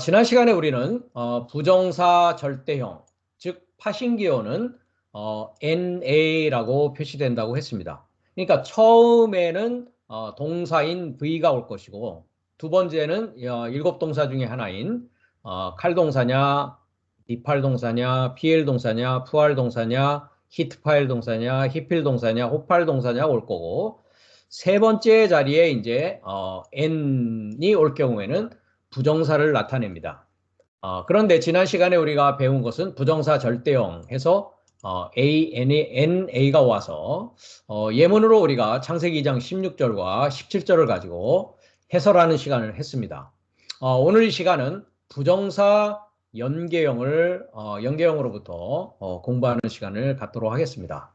지난 시간에 우리는 부정사 절대형, 즉 파신기호는 NA라고 표시된다고 했습니다. 그러니까 처음에는 동사인 V가 올 것이고, 두 번째는 일곱 동사 중에 하나인 칼동사냐, 디팔동사냐, PL동사냐, 푸알동사냐, 히트파일 동사냐, 히필동사냐, 호팔동사냐 올 거고, 세 번째 자리에 이제 N이 올 경우에는 부정사를 나타냅니다. 그런데 지난 시간에 우리가 배운 것은 부정사 절대형 해서 NA가 와서 예문으로 우리가 창세기 2장 16절과 17절을 가지고 해설하는 시간을 했습니다. 오늘 이 시간은 부정사 연계형을 연계형으로부터 공부하는 시간을 갖도록 하겠습니다.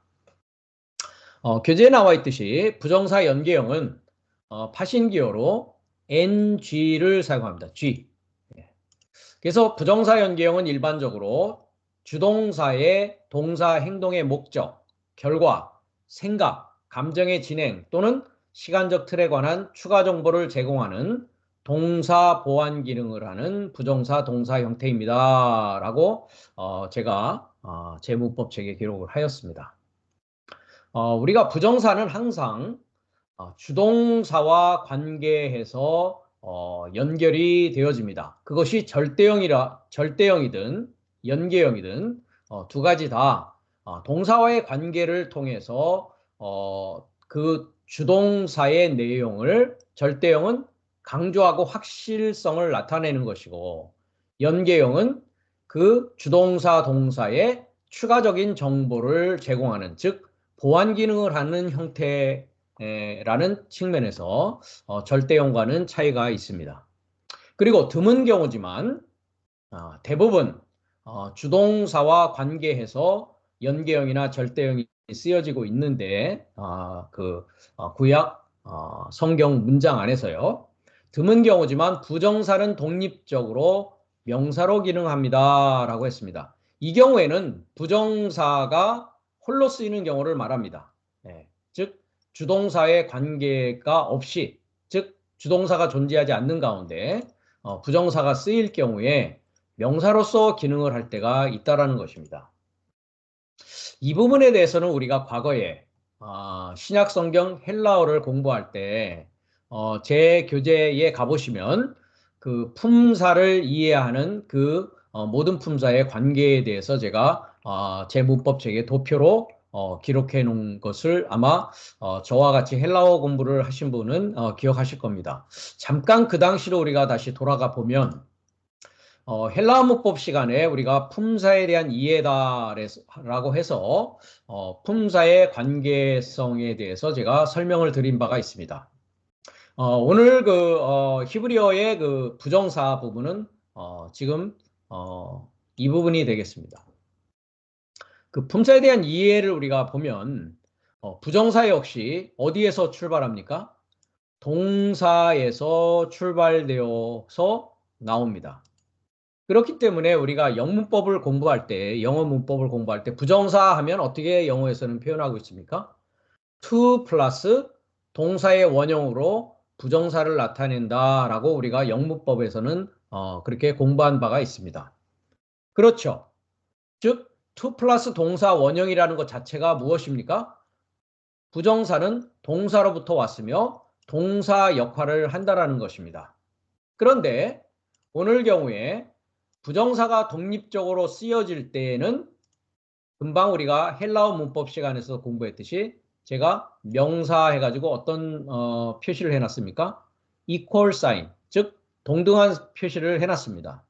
교재에 나와 있듯이 부정사 연계형은 파신기호로 NG를 사용합니다. G. 그래서 부정사 연계형은 일반적으로 주동사의 동사 행동의 목적, 결과, 생각, 감정의 진행 또는 시간적 틀에 관한 추가 정보를 제공하는 동사 보완 기능을 하는 부정사 동사 형태입니다. 라고 제가 제 문법책에 기록을 하였습니다. 우리가 부정사는 항상 주동사와 관계해서 연결이 되어집니다. 그것이 절대형이든 연계형이든 두 가지 다 동사와의 관계를 통해서 그 주동사의 내용을 절대형은 강조하고 확실성을 나타내는 것이고, 연계형은 그 주동사 동사의 추가적인 정보를 제공하는, 즉 보완 기능을 하는 형태라는 측면에서 절대형과는 차이가 있습니다. 그리고 드문 경우지만 대부분 주동사와 관계해서 연계형이나 절대형이 쓰여지고 있는데 구약 성경 문장 안에서요. 드문 경우지만 부정사는 독립적으로 명사로 기능합니다 라고 했습니다. 이 경우에는 부정사가 홀로 쓰이는 경우를 말합니다. 즉 주동사의 관계가 없이, 즉 주동사가 존재하지 않는 가운데 부정사가 쓰일 경우에 명사로서 기능을 할 때가 있다라는 것입니다. 이 부분에 대해서는 우리가 과거에 신약 성경 헬라어를 공부할 때 제 교재에 가보시면 그 품사를 이해하는 그 모든 품사의 관계에 대해서 제가 제 문법책에 도표로 기록해 놓은 것을 아마 저와 같이 헬라어 공부를 하신 분은 기억하실 겁니다. 잠깐 그 당시로 우리가 다시 돌아가 보면 헬라어 문법 시간에 우리가 품사에 대한 이해다라고 해서 품사의 관계성에 대해서 제가 설명을 드린 바가 있습니다. 오늘 히브리어의 그 부정사 부분은 지금 이 부분이 되겠습니다. 그 품사에 대한 이해를 우리가 보면 부정사 역시 어디에서 출발합니까? 동사에서 출발되어서 나옵니다. 그렇기 때문에 우리가 영문법을 공부할 때, 영어 문법을 공부할 때 부정사 하면 어떻게 영어에서는 표현하고 있습니까? to 플러스 동사의 원형으로 부정사를 나타낸다라고 우리가 영문법에서는 그렇게 공부한 바가 있습니다. 그렇죠. 즉 to 플러스 동사 원형이라는 것 자체가 무엇입니까? 부정사는 동사로부터 왔으며 동사 역할을 한다라는 것입니다. 그런데 오늘 경우에 부정사가 독립적으로 쓰여질 때에는 금방 우리가 헬라어 문법 시간에서 공부했듯이 제가 명사 해가지고 어떤 표시를 해놨습니까? equal sign, 즉 동등한 표시를 해놨습니다.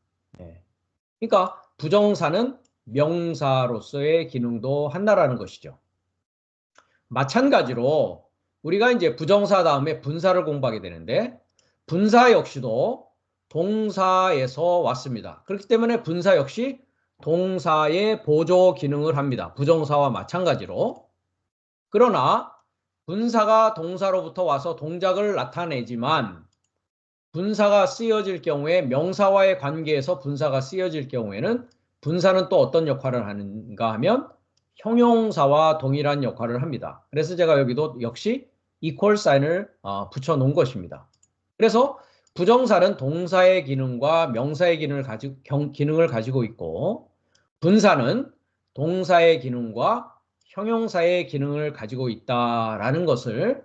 그러니까 부정사는 명사로서의 기능도 한다라는 것이죠. 마찬가지로 우리가 이제 부정사 다음에 분사를 공부하게 되는데, 분사 역시도 동사에서 왔습니다. 그렇기 때문에 분사 역시 동사의 보조 기능을 합니다. 부정사와 마찬가지로. 그러나 분사가 동사로부터 와서 동작을 나타내지만 분사가 쓰여질 경우에, 명사와의 관계에서 분사가 쓰여질 경우에는 분사는 또 어떤 역할을 하는가 하면 형용사와 동일한 역할을 합니다. 그래서 제가 여기도 역시 equal sign을 붙여 놓은 것입니다. 그래서 부정사는 동사의 기능과 명사의 기능을 가지고 있고, 분사는 동사의 기능과 형용사의 기능을 가지고 있다라는 것을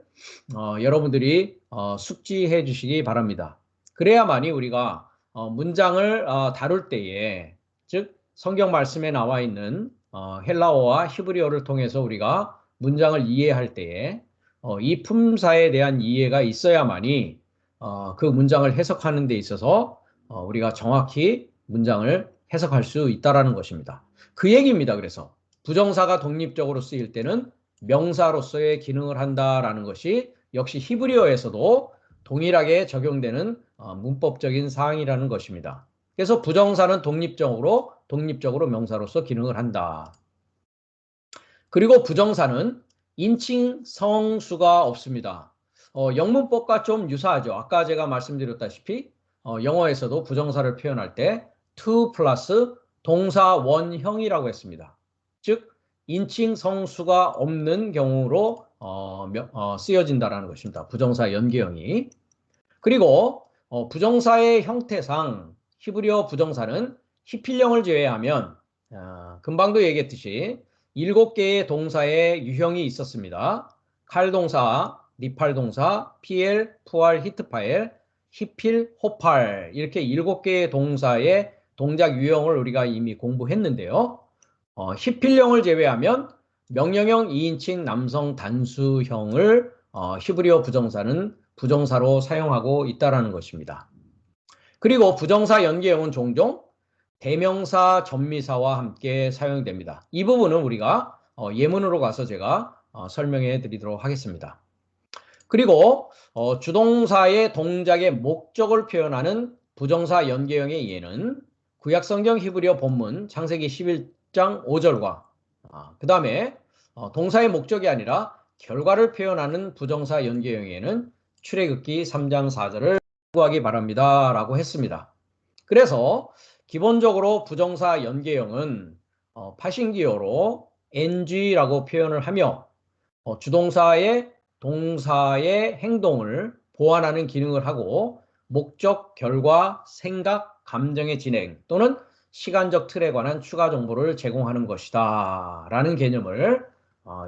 여러분들이 숙지해 주시기 바랍니다. 그래야만이 우리가 문장을 다룰 때에, 즉 성경 말씀에 나와 있는 헬라어와 히브리어를 통해서 우리가 문장을 이해할 때에 이 품사에 대한 이해가 있어야만이 그 문장을 해석하는 데 있어서 우리가 정확히 문장을 해석할 수 있다라는 것입니다. 그 얘기입니다. 그래서 부정사가 독립적으로 쓰일 때는 명사로서의 기능을 한다라는 것이 역시 히브리어에서도 동일하게 적용되는 문법적인 사항이라는 것입니다. 그래서 부정사는 독립적으로 명사로서 기능을 한다. 그리고 부정사는 인칭 성수가 없습니다. 영문법과 좀 유사하죠. 아까 제가 말씀드렸다시피 영어에서도 부정사를 표현할 때 to 플러스 동사 원형이라고 했습니다. 즉 인칭 성수가 없는 경우로 쓰여진다는 것입니다. 부정사 연계형이. 그리고 부정사의 형태상 히브리어 부정사는 히필령을 제외하면 금방도 얘기했듯이 7개의 동사의 유형이 있었습니다. 칼동사, 니팔동사, 피엘, 푸알, 히트파엘, 히필, 호팔 이렇게 7개의 동사의 동작 유형을 우리가 이미 공부했는데요. 히필령을 제외하면 명령형 2인칭 남성 단수형을 히브리어 부정사는 부정사로 사용하고 있다는 것입니다. 그리고 부정사 연계형은 종종 대명사, 전미사와 함께 사용됩니다. 이 부분은 우리가 예문으로 가서 제가 설명해 드리도록 하겠습니다. 그리고 주동사의 동작의 목적을 표현하는 부정사 연계형의 예는 구약성경 히브리어 본문 창세기 11장 5절과 그 다음에 동사의 목적이 아니라 결과를 표현하는 부정사 연계형에는 출애굽기 3장 4절을 참고하기 바랍니다 라고 했습니다. 그래서 기본적으로 부정사 연계형은 파신기어로 ng라고 표현을 하며 주동사의 동사의 행동을 보완하는 기능을 하고 목적, 결과, 생각, 감정의 진행 또는 시간적 틀에 관한 추가 정보를 제공하는 것이다 라는 개념을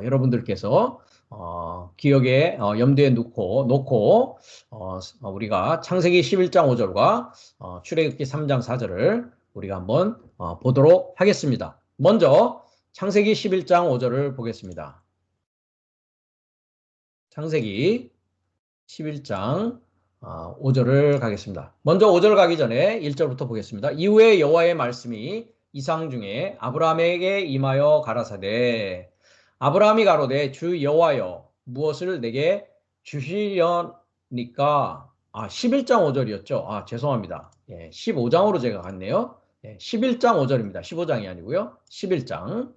여러분들께서 기억에 염두에 놓고 우리가 창세기 11장 5절과 출애굽기 3장 4절을 우리가 한번 보도록 하겠습니다. 먼저 창세기 11장 5절을 보겠습니다. 창세기 11장 5절을 가겠습니다. 먼저 5절 가기 전에 1절부터 보겠습니다. 이후에 여호와의 말씀이 이상 중에 아브라함에게 임하여 가라사대 아브라함이 가로되 주 여호와여 무엇을 내게 주시려니까 11장 5절이었죠. 죄송합니다. 15장으로 제가 갔네요. 11장 5절입니다. 15장이 아니고요. 11장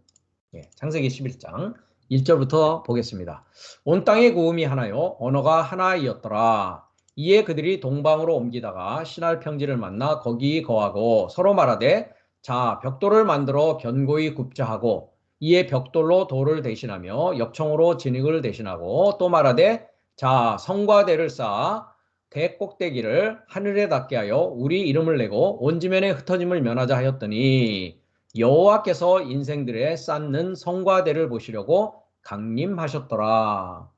창세기 11장 1절부터 보겠습니다. 온 땅의 고음이 하나요 언어가 하나이었더라. 이에 그들이 동방으로 옮기다가 시날 평지를 만나 거기 거하고 서로 말하되 자 벽돌을 만들어 견고히 굽자 하고 이에 벽돌로 돌을 대신하며 역청으로 진흙을 대신하고 또 말하되 자 성과 대를 쌓아 대 꼭대기를 하늘에 닿게 하여 우리 이름을 내고 온 지면에 흩어짐을 면하자 하였더니 여호와께서 인생들의 쌓는 성과 대를 보시려고 강림하셨더라.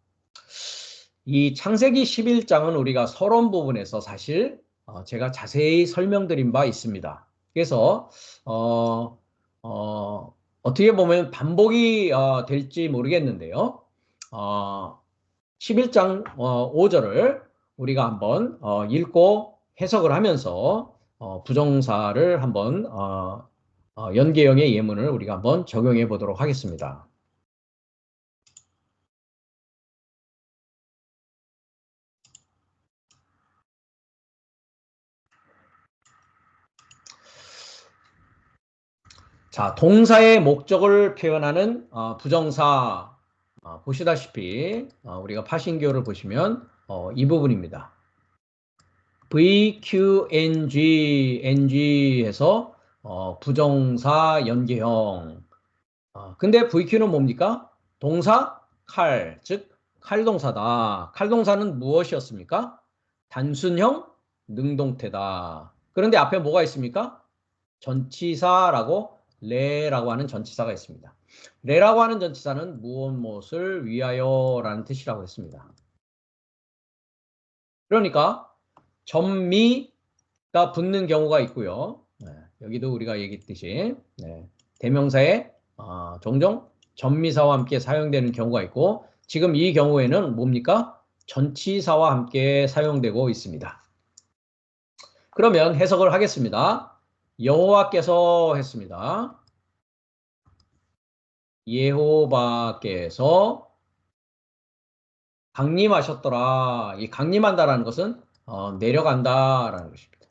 이 창세기 11장은 우리가 서론 부분에서 사실 제가 자세히 설명드린 바 있습니다. 그래서 어떻게 보면 반복이 될지 모르겠는데요. 11장 5절을 우리가 한번 읽고 해석을 하면서 부정사를 한번 연계형의 예문을 우리가 한번 적용해 보도록 하겠습니다. 자, 동사의 목적을 표현하는 부정사 보시다시피 우리가 파신교를 보시면 이 부분입니다. VQNG, NG에서 부정사 연계형. 근데 VQ는 뭡니까? 동사 칼, 즉 칼동사다. 칼동사는 무엇이었습니까? 단순형, 능동태다. 그런데 앞에 뭐가 있습니까? 전치사라고 레라고 하는 전치사가 있습니다. 레라고 하는 전치사는 무엇을 위하여라는 뜻이라고 했습니다. 그러니까 전미가 붙는 경우가 있고요. 여기도 우리가 얘기했듯이 대명사에 종종 전미사와 함께 사용되는 경우가 있고 지금 이 경우에는 뭡니까? 전치사와 함께 사용되고 있습니다. 그러면 해석을 하겠습니다. 여호와께서 했습니다. 예호바께서 강림하셨더라. 이 강림한다라는 것은 내려간다라는 것입니다.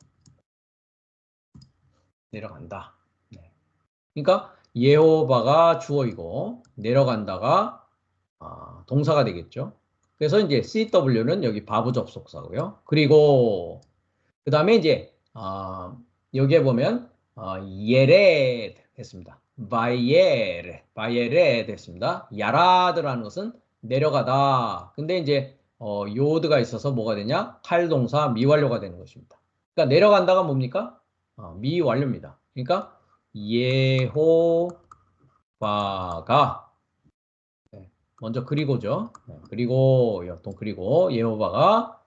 내려간다. 네. 그러니까 예호바가 주어이고 내려간다가 동사가 되겠죠. 그래서 이제 CW는 여기 바보 접속사고요. 그리고 그 다음에 이제 여기에 보면 예레 됐습니다. 바예레 됐습니다. 야라드라는 것은 내려가다. 근데 이제 요드가 있어서 뭐가 되냐? 칼동사 미완료가 되는 것입니다. 그러니까 내려간다가 뭡니까? 미완료입니다. 그러니까 예호바가 먼저 그리고죠. 그리고 그리고 예호바가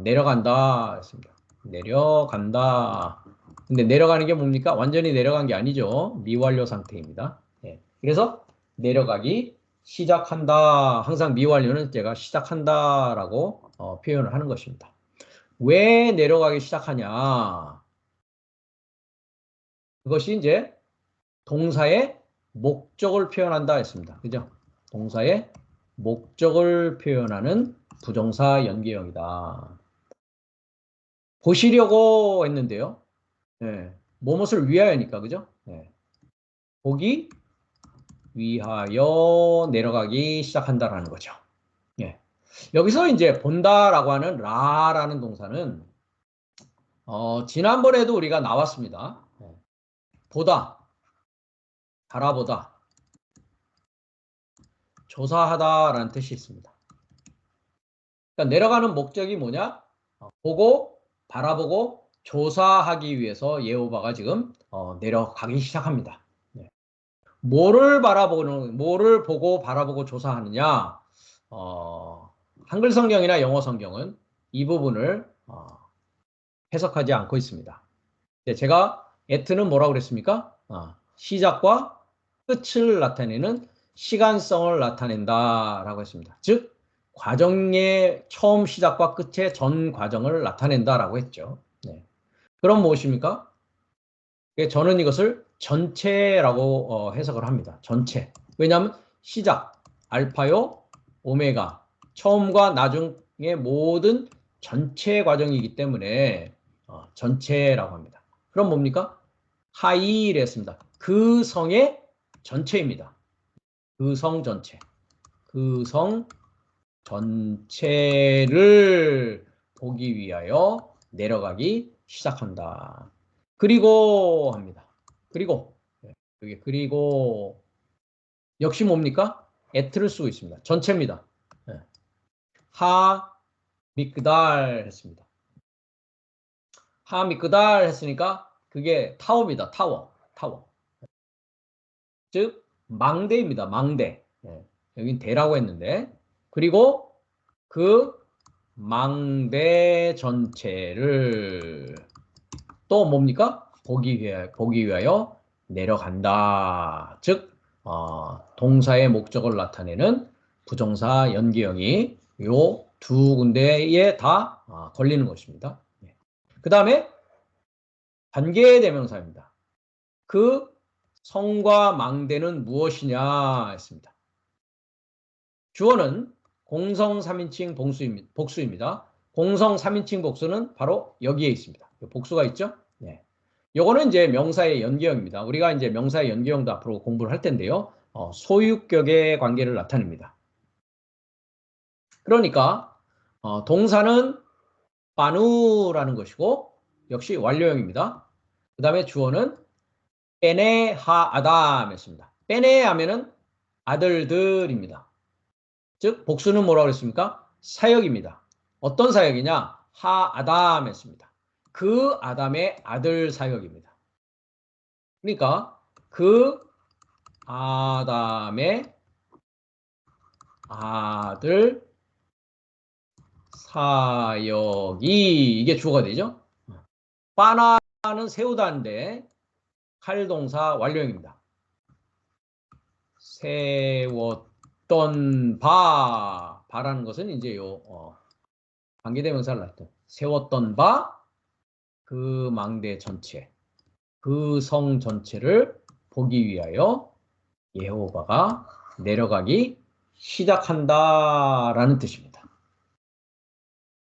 내려간다 했습니다. 내려간다. 근데 내려가는 게 뭡니까? 완전히 내려간 게 아니죠. 미완료 상태입니다. 그래서 내려가기 시작한다. 항상 미완료는 제가 시작한다라고 표현을 하는 것입니다. 왜 내려가기 시작하냐? 그것이 이제 동사의 목적을 표현한다 했습니다. 그죠? 동사의 목적을 표현하는 부정사 연계형이다. 보시려고 했는데요. 무엇을 위하여니까, 그죠? 보기 위하여 내려가기 시작한다라는 거죠. 여기서 이제 본다라고 하는 라라는 동사는 지난번에도 우리가 나왔습니다. 보다, 바라보다, 조사하다라는 뜻이 있습니다. 그러니까 내려가는 목적이 뭐냐? 보고, 바라보고, 조사하기 위해서 예호바가 지금 내려가기 시작합니다. 뭐를 보고, 바라보고, 조사하느냐? 한글 성경이나 영어 성경은 이 부분을 해석하지 않고 있습니다. 제가 at는 뭐라고 그랬습니까? 시작과 끝을 나타내는 시간성을 나타낸다라고 했습니다. 즉 과정의 처음 시작과 끝의 전 과정을 나타낸다라고 했죠. 그럼 무엇입니까? 저는 이것을 전체라고 해석을 합니다. 전체. 왜냐하면 시작, 알파요, 오메가, 처음과 나중의 모든 전체 과정이기 때문에 전체라고 합니다. 그럼 뭡니까? 하이를 했습니다. 그 성의 전체입니다. 그 성 전체. 그 성 전체를 보기 위하여 내려가기 시작한다. 그리고 합니다. 그리고 여기 그리고 역시 뭡니까? at를 쓰고 있습니다. 전체입니다. 하 미크달 했습니다. 하 미크달 했으니까 그게 타워입니다. 타워. 즉 망대입니다. 망대. 여긴 대라고 했는데 그리고 그 망대 전체를 또 뭡니까? 보기 위하여 내려간다. 즉 동사의 목적을 나타내는 부정사 연계형이 요 두 군데에 다 걸리는 것입니다. 그 다음에 관계대명사입니다. 그 성과 망대는 무엇이냐 했습니다. 주어는 공성 3인칭 복수입니다. 공성 3인칭 복수는 바로 여기에 있습니다. 복수가 있죠? 요거는 이제 명사의 연계형입니다. 우리가 이제 명사의 연계형도 앞으로 공부를 할 텐데요. 소유격의 관계를 나타냅니다. 그러니까 동사는 빠누라는 것이고 역시 완료형입니다. 그 다음에 주어는 빼네 하아담이었습니다. 빼네 하면은 아들들입니다. 즉 복수는 뭐라고 그랬습니까? 사역입니다. 어떤 사역이냐? 하아담이었습니다. 그 아담의 아들 사역입니다. 그러니까 그 아담의 아들 사역이 이게 주어가 되죠. 바나는 세우다인데 칼동사 완료형입니다. 세웠던 바라는 것은 이제 요 관계대명사를 놨던 세웠던 바 그 망대 전체 그 성 전체를 보기 위하여 여호와가 내려가기 시작한다라는 뜻입니다.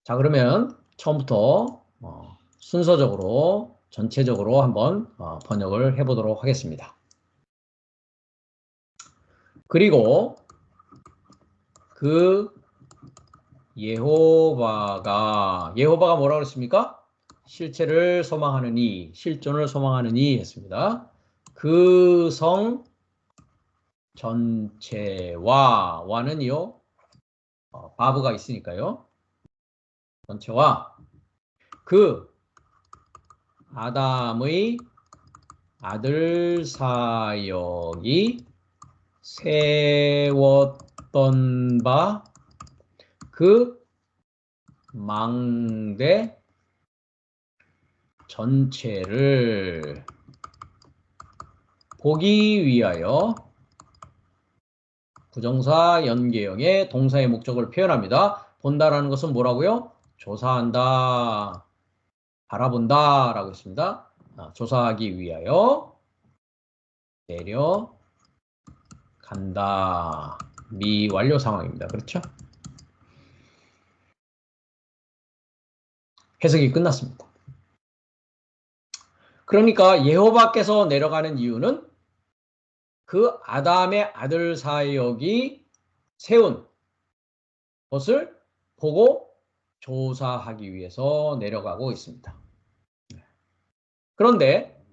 자, 그러면 처음부터 순서적으로 전체적으로 한번 번역을 해보도록 하겠습니다. 그리고 그 여호와가 뭐라고 그랬습니까? 실체를 소망하느니, 실존을 소망하느니 했습니다. 그 성 전체와 와는요 바브가 있으니까요. 전체와 그 아담의 아들 사역이 세웠던 바 그 망대 전체를 보기 위하여 부정사 연계형의 동사의 목적을 표현합니다. 본다라는 것은 뭐라고요? 조사한다, 바라본다 라고 했습니다. 조사하기 위하여 내려간다. 미완료 상황입니다. 그렇죠? 해석이 끝났습니다. 그러니까 여호와께서 내려가는 이유는 그 아담의 아들 사역이 세운 것을 보고 조사하기 위해서 내려가고 있습니다. 그런데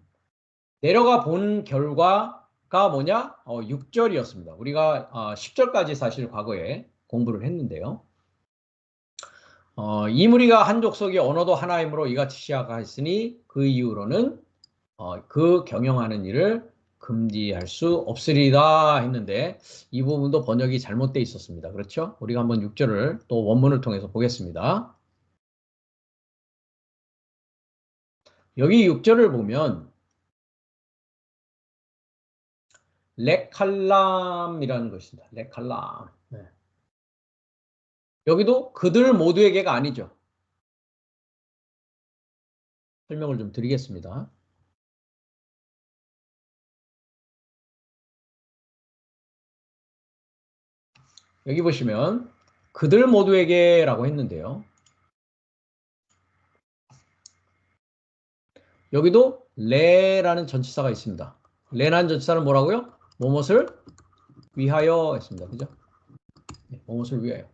내려가 본 결과가 뭐냐? 6절이었습니다. 우리가 10절까지 사실 과거에 공부를 했는데요. 이 무리가 한 족속이 언어도 하나이므로 이같이 시작하였으니 그 이후로는 그 경영하는 일을 금지할 수 없으리다 했는데 이 부분도 번역이 잘못되어 있었습니다. 그렇죠? 우리가 한번 6절을 또 원문을 통해서 보겠습니다. 여기 6절을 보면 레칼람이라는 것입니다. 레칼람. 네. 여기도 그들 모두에게가 아니죠. 설명을 좀 드리겠습니다. 여기 보시면 그들 모두에게라고 했는데요. 여기도 레라는 전치사가 있습니다. 레라는 전치사는 뭐라고요? 무엇을 위하여 했습니다. 그죠? 네, 무엇을 위하여.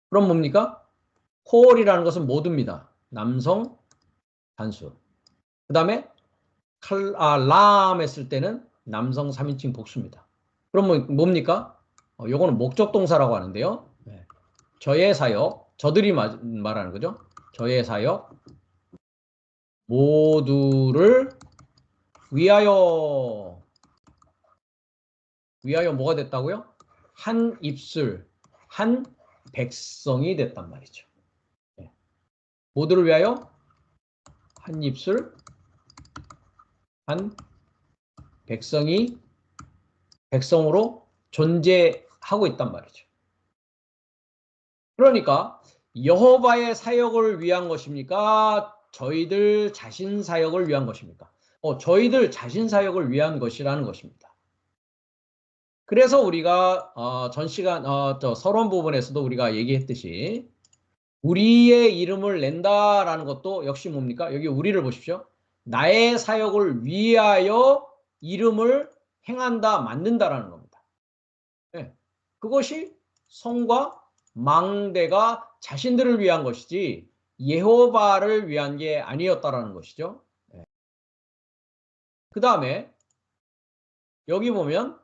그럼 뭡니까? 홀이라는 것은 모두입니다. 남성 단수. 그 다음에 람 했을 때는 남성 3인칭 복수입니다. 그럼 뭡니까? 요거는 목적 동사라고 하는데요. 네. 저의 사역, 저들이 말하는 거죠. 저의 사역 모두를 위하여 뭐가 됐다고요? 한 입술, 한 백성이 됐단 말이죠. 네. 모두를 위하여 한 입술, 한 백성으로 존재하고 있단 말이죠. 그러니까 여호와의 사역을 위한 것입니까? 저희들 자신 사역을 위한 것입니까? 저희들 자신 사역을 위한 것이라는 것입니다. 그래서 우리가 전 시간 서론 부분에서도 우리가 얘기했듯이 우리의 이름을 낸다라는 것도 역시 뭡니까? 여기 우리를 보십시오. 나의 사역을 위하여 이름을 행한다, 만든다라는 겁니다. 네. 그것이 성과 망대가 자신들을 위한 것이지 여호와를 위한 게 아니었다라는 것이죠. 네. 그 다음에 여기 보면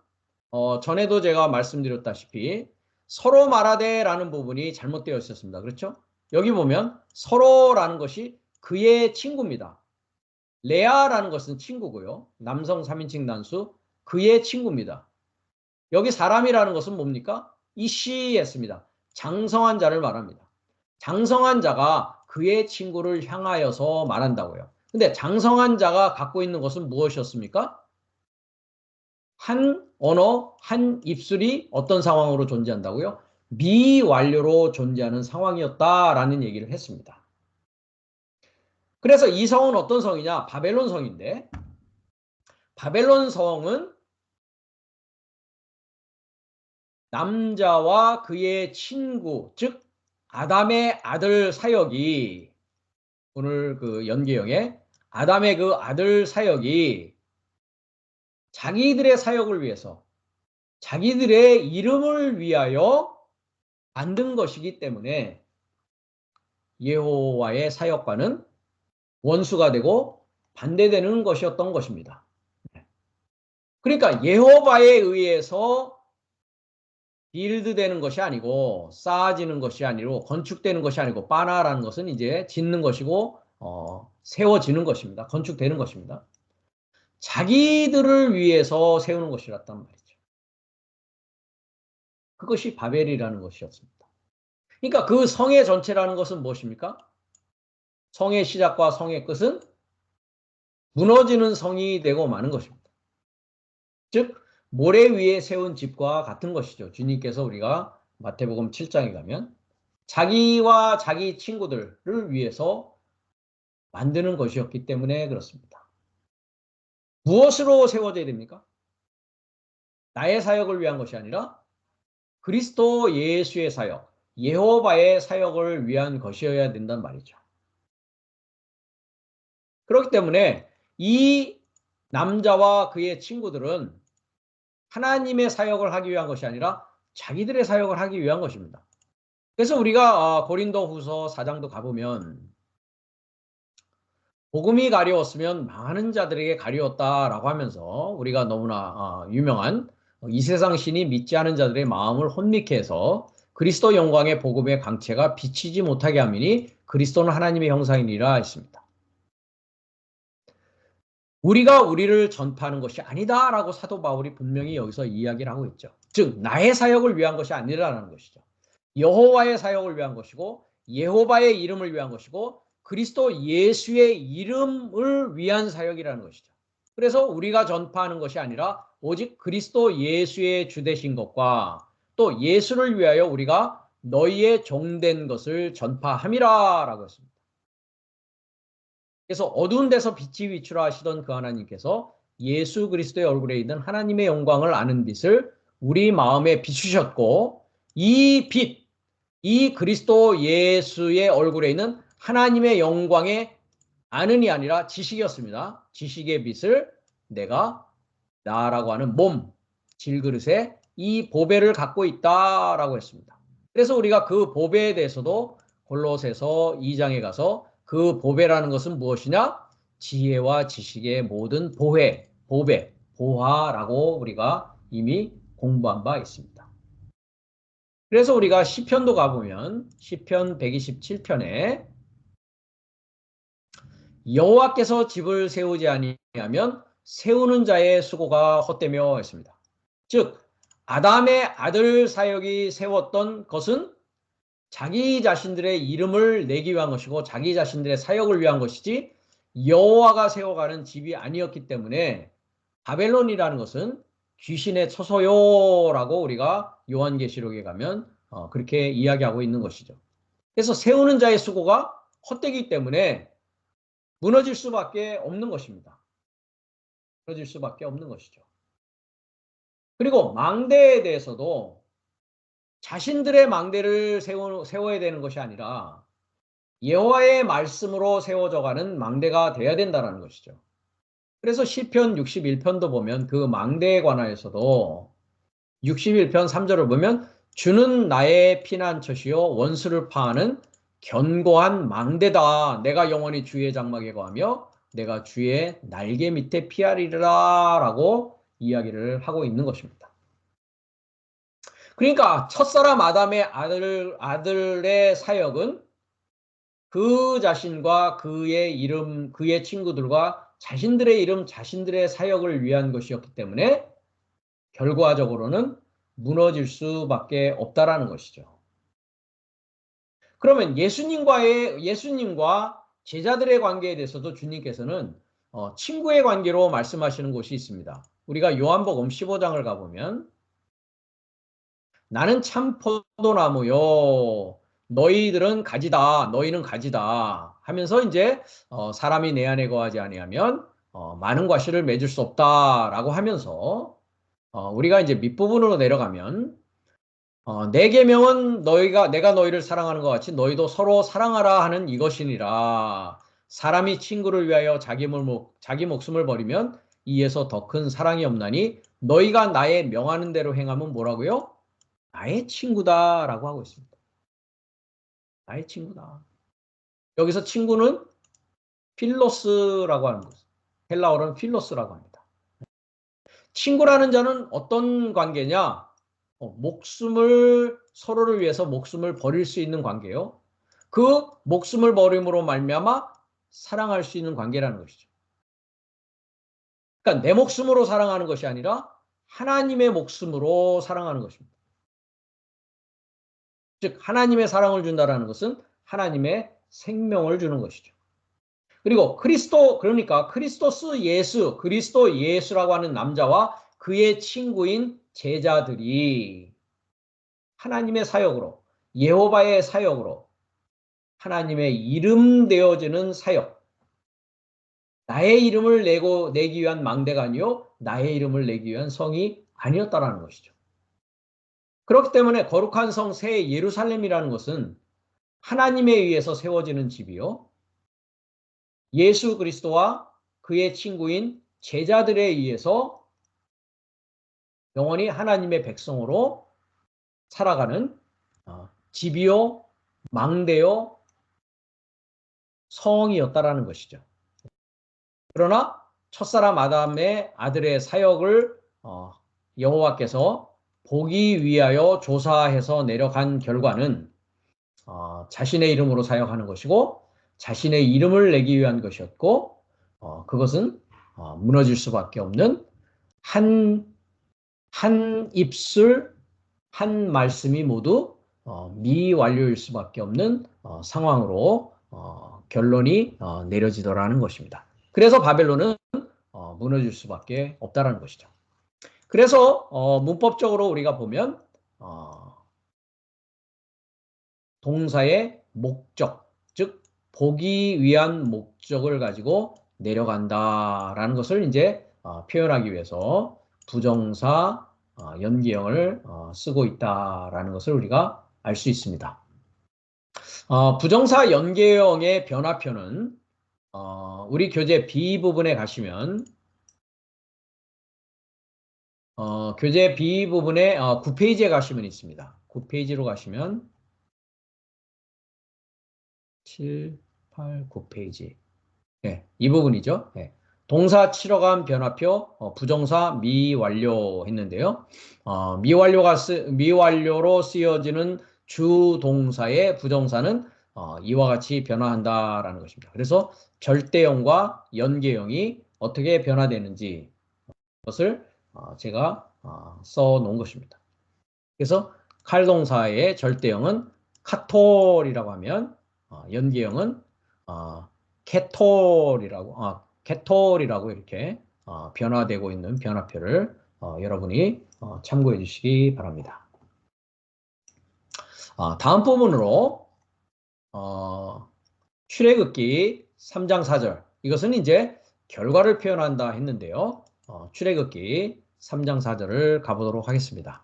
전에도 제가 말씀드렸다시피 서로 말하되라는 부분이 잘못되어 있었습니다. 그렇죠? 여기 보면 서로라는 것이 그의 친구입니다. 레아라는 것은 친구고요. 남성 3인칭 단수 그의 친구입니다. 여기 사람이라는 것은 뭡니까? 이시였습니다. 장성한 자를 말합니다. 장성한 자가 그의 친구를 향하여서 말한다고요. 근데 장성한 자가 갖고 있는 것은 무엇이었습니까? 한 언어, 한 입술이 어떤 상황으로 존재한다고요? 미완료로 존재하는 상황이었다라는 얘기를 했습니다. 그래서 이 성은 어떤 성이냐? 바벨론 성인데 바벨론 성은 남자와 그의 친구, 즉 아담의 아들 사역이 오늘 그 연계형에 아담의 그 아들 사역이 자기들의 사역을 위해서 자기들의 이름을 위하여 만든 것이기 때문에 여호와의 사역과는 원수가 되고 반대되는 것이었던 것입니다. 그러니까 여호와에 의해서 빌드되는 것이 아니고 쌓아지는 것이 아니고 건축되는 것이 아니고 바나라는 것은 이제 짓는 것이고 세워지는 것입니다. 건축되는 것입니다. 자기들을 위해서 세우는 것이었단 말이죠. 그것이 바벨이라는 것이었습니다. 그러니까 그 성의 전체라는 것은 무엇입니까? 성의 시작과 성의 끝은 무너지는 성이 되고 마는 것입니다. 즉 모래 위에 세운 집과 같은 것이죠. 주님께서 우리가 마태복음 7장에 가면 자기와 자기 친구들을 위해서 만드는 것이었기 때문에 그렇습니다. 무엇으로 세워져야 됩니까? 나의 사역을 위한 것이 아니라 그리스도 예수의 사역, 여호와의 사역을 위한 것이어야 된단 말이죠. 그렇기 때문에 이 남자와 그의 친구들은 하나님의 사역을 하기 위한 것이 아니라 자기들의 사역을 하기 위한 것입니다. 그래서 우리가 고린도후서 4장도 가보면 복음이 가려웠으면 많은 자들에게 가려웠다라고 하면서 우리가 너무나 유명한 이 세상 신이 믿지 않은 자들의 마음을 혼미케 해서 그리스도 영광의 복음의 강체가 비치지 못하게 함이니 그리스도는 하나님의 형상이니라 했습니다. 우리가 우리를 전파하는 것이 아니다라고 사도 바울이 분명히 여기서 이야기를 하고 있죠. 즉 나의 사역을 위한 것이 아니라는 것이죠. 여호와의 사역을 위한 것이고 여호와의 이름을 위한 것이고 그리스도 예수의 이름을 위한 사역이라는 것이죠. 그래서 우리가 전파하는 것이 아니라 오직 그리스도 예수의 주되신 것과 또 예수를 위하여 우리가 너희의 종된 것을 전파함이라라고 했습니다. 그래서 어두운 데서 빛이 비추라 하시던 그 하나님께서 예수 그리스도의 얼굴에 있는 하나님의 영광을 아는 빛을 우리 마음에 비추셨고 이 빛, 이 그리스도 예수의 얼굴에 있는 하나님의 영광의 아는이 아니라 지식이었습니다. 지식의 빛을 내가 나라고 하는 몸, 질그릇에 이 보배를 갖고 있다라고 했습니다. 그래서 우리가 그 보배에 대해서도 골로새서 2장에 가서 그 보배라는 것은 무엇이냐? 지혜와 지식의 모든 보배, 보화라고 우리가 이미 공부한 바 있습니다. 그래서 우리가 시편도 가보면 시편 127편에 여호와께서 집을 세우지 아니하면 세우는 자의 수고가 헛되며 했습니다. 즉 아담의 아들 사역이 세웠던 것은 자기 자신들의 이름을 내기 위한 것이고 자기 자신들의 사역을 위한 것이지 여호와가 세워가는 집이 아니었기 때문에 바벨론이라는 것은 귀신의 처소요라고 우리가 요한계시록에 가면 그렇게 이야기하고 있는 것이죠. 그래서 세우는 자의 수고가 헛되기 때문에 무너질 수밖에 없는 것입니다. 무너질 수밖에 없는 것이죠. 그리고 망대에 대해서도 자신들의 망대를 세워야 되는 것이 아니라 여호와의 말씀으로 세워져가는 망대가 돼야 된다는 것이죠. 그래서 시편 61편도 보면 그 망대에 관하여서도 61편 3절을 보면 주는 나의 피난처시요 원수를 파하는 견고한 망대다. 내가 영원히 주의 장막에 거하며 내가 주의 날개 밑에 피하리라 라고 이야기를 하고 있는 것입니다. 그러니까 첫사람 아담의 아들의 사역은 그 자신과 그의 이름, 그의 친구들과 자신들의 이름, 자신들의 사역을 위한 것이었기 때문에 결과적으로는 무너질 수밖에 없다라는 것이죠. 그러면 예수님과 제자들의 관계에 대해서도 주님께서는 친구의 관계로 말씀하시는 곳이 있습니다. 우리가 요한복음 15장을 가보면 나는 참 포도나무요. 너희들은 가지다. 너희는 가지다. 하면서 이제 사람이 내 안에 거하지 아니하면 많은 과실을 맺을 수 없다라고 하면서 우리가 이제 밑부분으로 내려가면 내 계명은 내가 너희를 사랑하는 것 같이 너희도 서로 사랑하라 하는 이것이니라. 사람이 친구를 위하여 자기 목숨을 버리면 이에서 더 큰 사랑이 없나니 너희가 나의 명하는 대로 행하면 뭐라고요? 나의 친구다라고 하고 있습니다. 나의 친구다. 여기서 친구는 필로스라고 하는 거죠. 헬라어로는 필로스라고 합니다. 친구라는 자는 어떤 관계냐? 서로를 위해서 목숨을 버릴 수 있는 관계요. 그 목숨을 버림으로 말미암아 사랑할 수 있는 관계라는 것이죠. 그러니까 내 목숨으로 사랑하는 것이 아니라 하나님의 목숨으로 사랑하는 것입니다. 즉 하나님의 사랑을 준다라는 것은 하나님의 생명을 주는 것이죠. 그리고 그러니까 그리스도 예수라고 하는 남자와 그의 친구인 제자들이 하나님의 사역으로, 예호바의 사역으로, 하나님의 이름 되어지는 사역, 나의 이름을 내기 위한 망대가 아니요 나의 이름을 내기 위한 성이 아니었다라는 것이죠. 그렇기 때문에 거룩한 성 새 예루살렘이라는 것은 하나님에 의해서 세워지는 집이요, 예수 그리스도와 그의 친구인 제자들에 의해서 영원히 하나님의 백성으로 살아가는 집이요, 망대요, 성이었다라는 것이죠. 그러나 첫사람 아담의 아들의 사역을 여호와께서 보기 위하여 조사해서 내려간 결과는 자신의 이름으로 사역하는 것이고 자신의 이름을 내기 위한 것이었고 그것은 무너질 수밖에 없는 한 입술 한 말씀이 모두 미완료일 수밖에 없는 상황으로 결론이 내려지더라는 것입니다. 그래서 바벨론은 무너질 수밖에 없다는 것이죠. 그래서 문법적으로 우리가 보면 동사의 목적, 즉 보기 위한 목적을 가지고 내려간다라는 것을 이제 표현하기 위해서 부정사 연기형을 쓰고 있다라는 것을 우리가 알 수 있습니다. 부정사 연계형의 변화표는 우리 교재 B 부분에 가시면 교재 B 부분에 9페이지에 가시면 있습니다. 9페이지로 가시면 7, 8, 9페이지. 네, 이 부분이죠. 네. 동사 치러간 변화표, 부정사 미완료 했는데요. 미완료로 쓰여지는 주동사의 부정사는 이와 같이 변화한다라는 것입니다. 그래서 절대형과 연계형이 어떻게 변화되는지 것을 제가 써 놓은 것입니다. 그래서 칼동사의 절대형은 카톨이라고 하면 연계형은 캐톨이라고 이렇게 변화되고 있는 변화표를 여러분이 참고해 주시기 바랍니다. 다음 부분으로 출애굽기 3장 4절, 이것은 이제 결과를 표현한다 했는데요. 출애굽기 3장 4절을 가보도록 하겠습니다.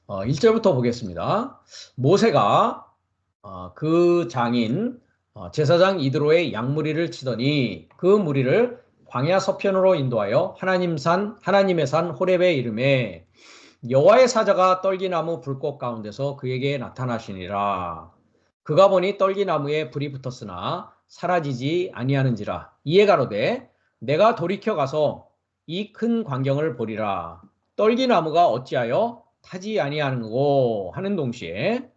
1절부터 보겠습니다. 모세가 그 장인 제사장 이드로의 양무리를 치더니 그 무리를 광야 서편으로 인도하여 하나님의 산 호렙에 이르매 여호와의 사자가 떨기나무 불꽃 가운데서 그에게 나타나시니라. 그가 보니 떨기나무에 불이 붙었으나 사라지지 아니하는지라. 이에 가로되 내가 돌이켜 가서 이 큰 광경을 보리라. 떨기나무가 어찌하여 타지 아니하는고 하는 동시에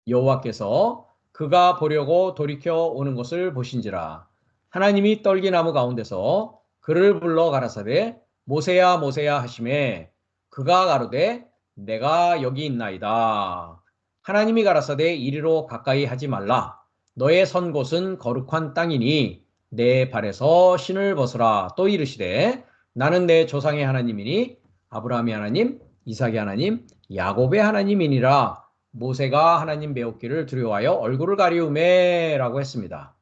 여호와께서 그가 보려고 돌이켜 오는 것을 보신지라. 하나님이 떨기나무 가운데서 그를 불러 가라사대 모세야 모세야 하시매 그가 가로되 내가 여기 있나이다. 하나님이 가라사대 이리로 가까이 하지 말라. 너의 선 곳은 거룩한 땅이니 내 발에서 신을 벗으라. 또 이르시되 나는 내 조상의 하나님이니 아브라함의 하나님, 이삭의 하나님, 야곱의 하나님이니라. 모세가 하나님 배웠기를 두려워하여 얼굴을 가리우매 라고 했습니다.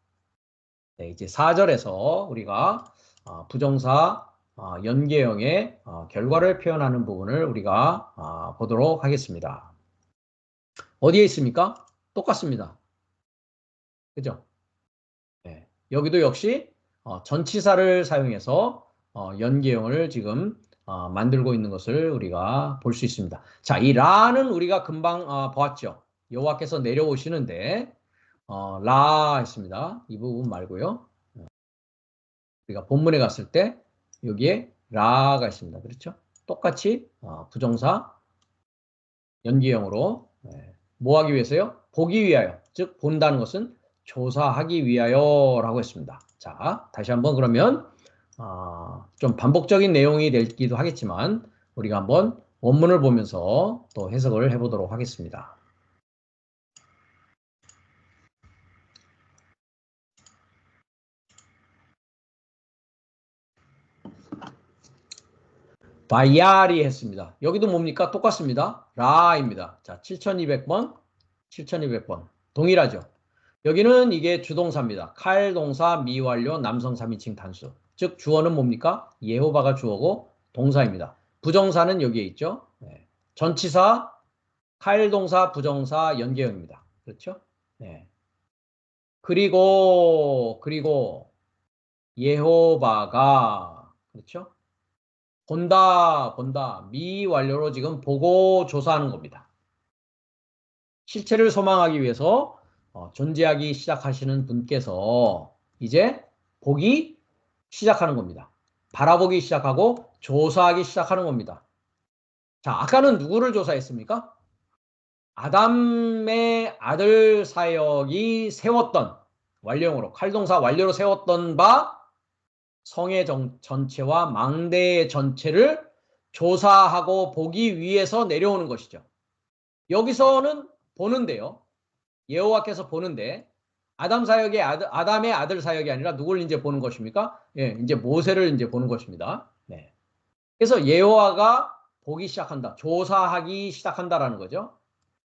네, 이제 4절에서 우리가 부정사 연계형의 결과를 표현하는 부분을 우리가 보도록 하겠습니다. 어디에 있습니까? 똑같습니다. 그죠? 네, 여기도 역시 전치사를 사용해서 연계형을 지금 만들고 있는 것을 우리가 볼 수 있습니다. 자, 이 라는 우리가 금방 보았죠. 여호와께서 내려오시는데 라 했습니다. 이 부분 말고요. 우리가 본문에 갔을 때 여기에 라가 있습니다. 그렇죠? 똑같이 부정사 연기형으로 뭐 하기 위해서요? 보기 위하여. 즉 본다는 것은 조사하기 위하여라고 했습니다. 자, 다시 한번 그러면 좀 반복적인 내용이 되기도 하겠지만 우리가 한번 원문을 보면서 또 해석을 해보도록 하겠습니다. 바야리 했습니다. 여기도 뭡니까? 똑같습니다. 라입니다. 자, 7200번, 7200번. 동일하죠? 여기는 이게 주동사입니다. 칼동사, 미완료, 남성 3인칭 단수. 즉 주어는 뭡니까? 예호바가 주어고 동사입니다. 부정사는 여기에 있죠. 네. 전치사, 칼동사, 부정사, 연계형입니다. 그렇죠? 네. 그리고 예호바가 그렇죠? 본다 미완료로 지금 보고 조사하는 겁니다. 실체를 소망하기 위해서 존재하기 시작하시는 분께서 이제 보기 시작하는 겁니다. 바라보기 시작하고 조사하기 시작하는 겁니다. 자, 아까는 누구를 조사했습니까? 아담의 아들 사역이 세웠던 완료형으로 칼동사 완료로 세웠던 바 성의 전체와 망대의 전체를 조사하고 보기 위해서 내려오는 것이죠. 여기서는 보는데요. 여호와께서 보는데 아담의 아들 사역이 아니라 누굴 이제 보는 것입니까? 예, 이제 모세를 이제 보는 것입니다. 네. 그래서 여호와가 보기 시작한다. 조사하기 시작한다라는 거죠.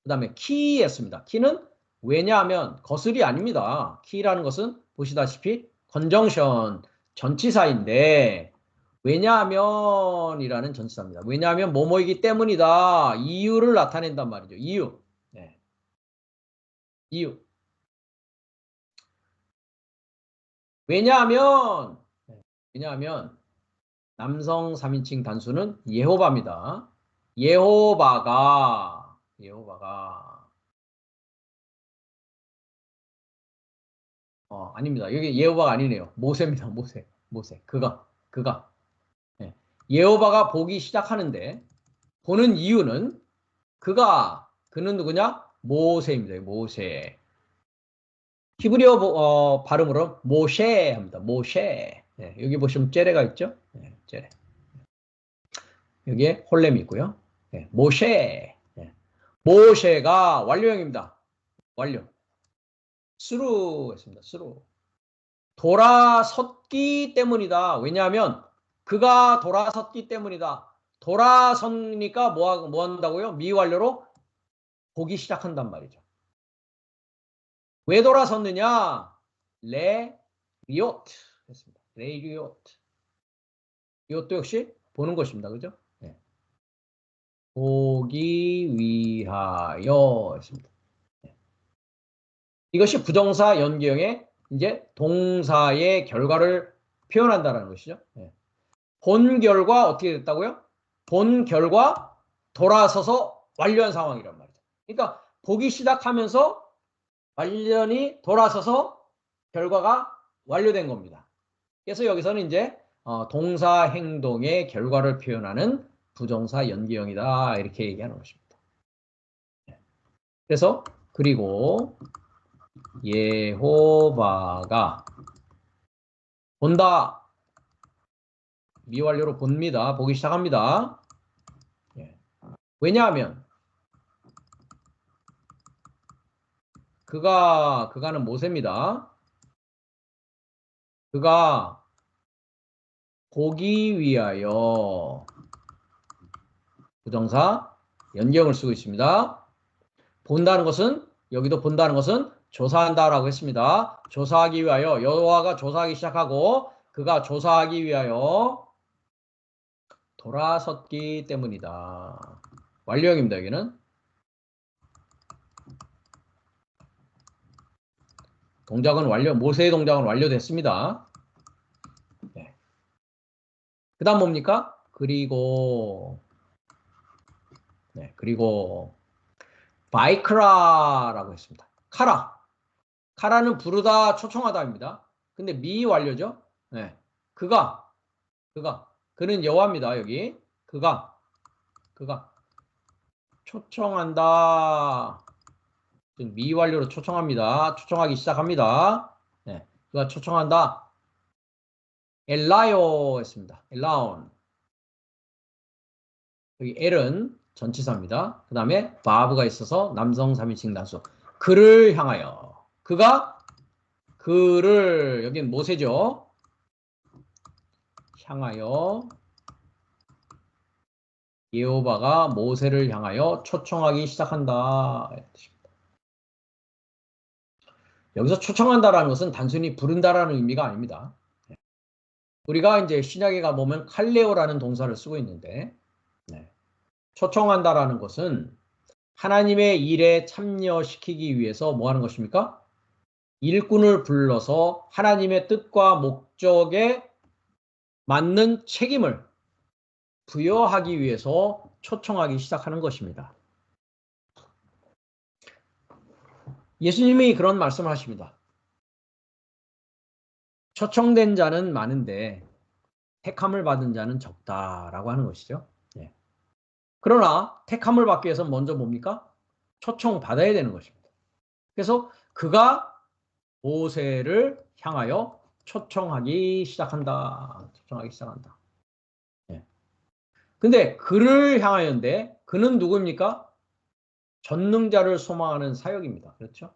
그다음에 키였습니다. 키는 왜냐하면 거슬이 아닙니다. 키라는 것은 보시다시피 컨정션 전치사인데 왜냐하면이라는 전치사입니다. 왜냐하면 뭐뭐이기 때문이다. 이유를 나타낸단 말이죠. 이유. 네. 이유. 왜냐하면 남성 3인칭 단수는 예호바입니다. 예호바가 아닙니다. 여기 예호바가 아니네요. 모세입니다. 모세. 그가. 네. 예호바가 보기 시작하는데 보는 이유는 그는 누구냐? 모세입니다. 모세. 히브리어 발음으로 모셰 합니다. 모셰. 네, 여기 보시면 째레가 있죠? 네, 째레. 여기에 홀렘이 있고요. 네, 모셰. 네. 모셰가 완료형입니다. 완료. 스루 했습니다. 스루. 돌아섰기 때문이다. 왜냐하면 그가 돌아섰기 때문이다. 돌아섰니까 뭐 한다고요? 미완료로 보기 시작한단 말이죠. 왜 돌아섰느냐? 레리오트 했습니다. 레리오트. 이것도 역시 보는 것입니다. 그죠? 네. 보기 위하여 했습니다. 네. 이것이 부정사 연계형의 이제 동사의 결과를 표현한다는 것이죠. 네. 본 결과 어떻게 됐다고요? 본 결과 돌아서서 완료한 상황이란 말이죠. 그러니까 보기 시작하면서 완전히 돌아서서 결과가 완료된 겁니다. 그래서 여기서는 이제 동사 행동의 결과를 표현하는 부정사 연기형이다. 이렇게 얘기하는 것입니다. 그래서 그리고 예호바가 본다. 미완료로 봅니다. 보기 시작합니다. 왜냐하면 그가는 모세입니다. 그가 보기 위하여 부정사 연경을 쓰고 있습니다. 본다는 것은 여기도 본다는 것은 조사한다라고 했습니다. 조사하기 위하여 여호와가 조사하기 시작하고 그가 조사하기 위하여 돌아섰기 때문이다. 완료형입니다. 여기는 동작은 모세의 동작은 완료됐습니다. 네. 그 다음 뭡니까? 그리고 바이크라라고 했습니다. 카라는 부르다 초청하다입니다. 근데 미완료죠. 네. 그는 여호와입니다. 여기 그가 초청한다. 미완료로 초청합니다. 초청하기 시작합니다. 네. 그가 초청한다. 엘라요 했습니다. 엘라온. 여기 L은 전치사입니다. 그 다음에 바브가 있어서 남성 3인칭 단수. 그를 향하여. 그를 여긴 모세죠. 향하여 여호와가 모세를 향하여 초청하기 시작한다. 여기서 초청한다라는 것은 단순히 부른다라는 의미가 아닙니다. 우리가 이제 신약에 가보면 칼레오라는 동사를 쓰고 있는데 초청한다라는 것은 하나님의 일에 참여시키기 위해서 뭐 하는 것입니까? 일꾼을 불러서 하나님의 뜻과 목적에 맞는 책임을 부여하기 위해서 초청하기 시작하는 것입니다. 예수님이 그런 말씀을 하십니다. 초청된 자는 많은데 택함을 받은 자는 적다라고 하는 것이죠. 그러나 택함을 받기 위해서 먼저 뭡니까? 초청받아야 되는 것입니다. 그래서 그가 모세를 향하여 초청하기 시작한다. 근데 그를 향하여인데 그는 누구입니까? 전능자를 소망하는 사역입니다. 그렇죠?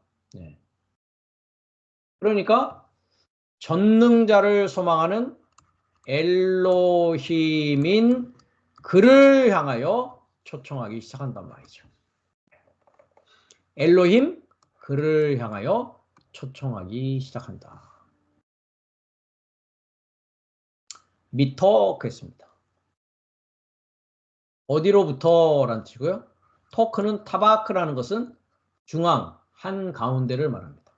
그러니까 전능자를 소망하는 엘로힘인 그를 향하여 초청하기 시작한단 말이죠. 엘로힘 그를 향하여 초청하기 시작한다. 미터크했습니다. 어디로부터라는 뜻이고요. 토크는 타바크라는 것은 중앙, 한가운데를 말합니다.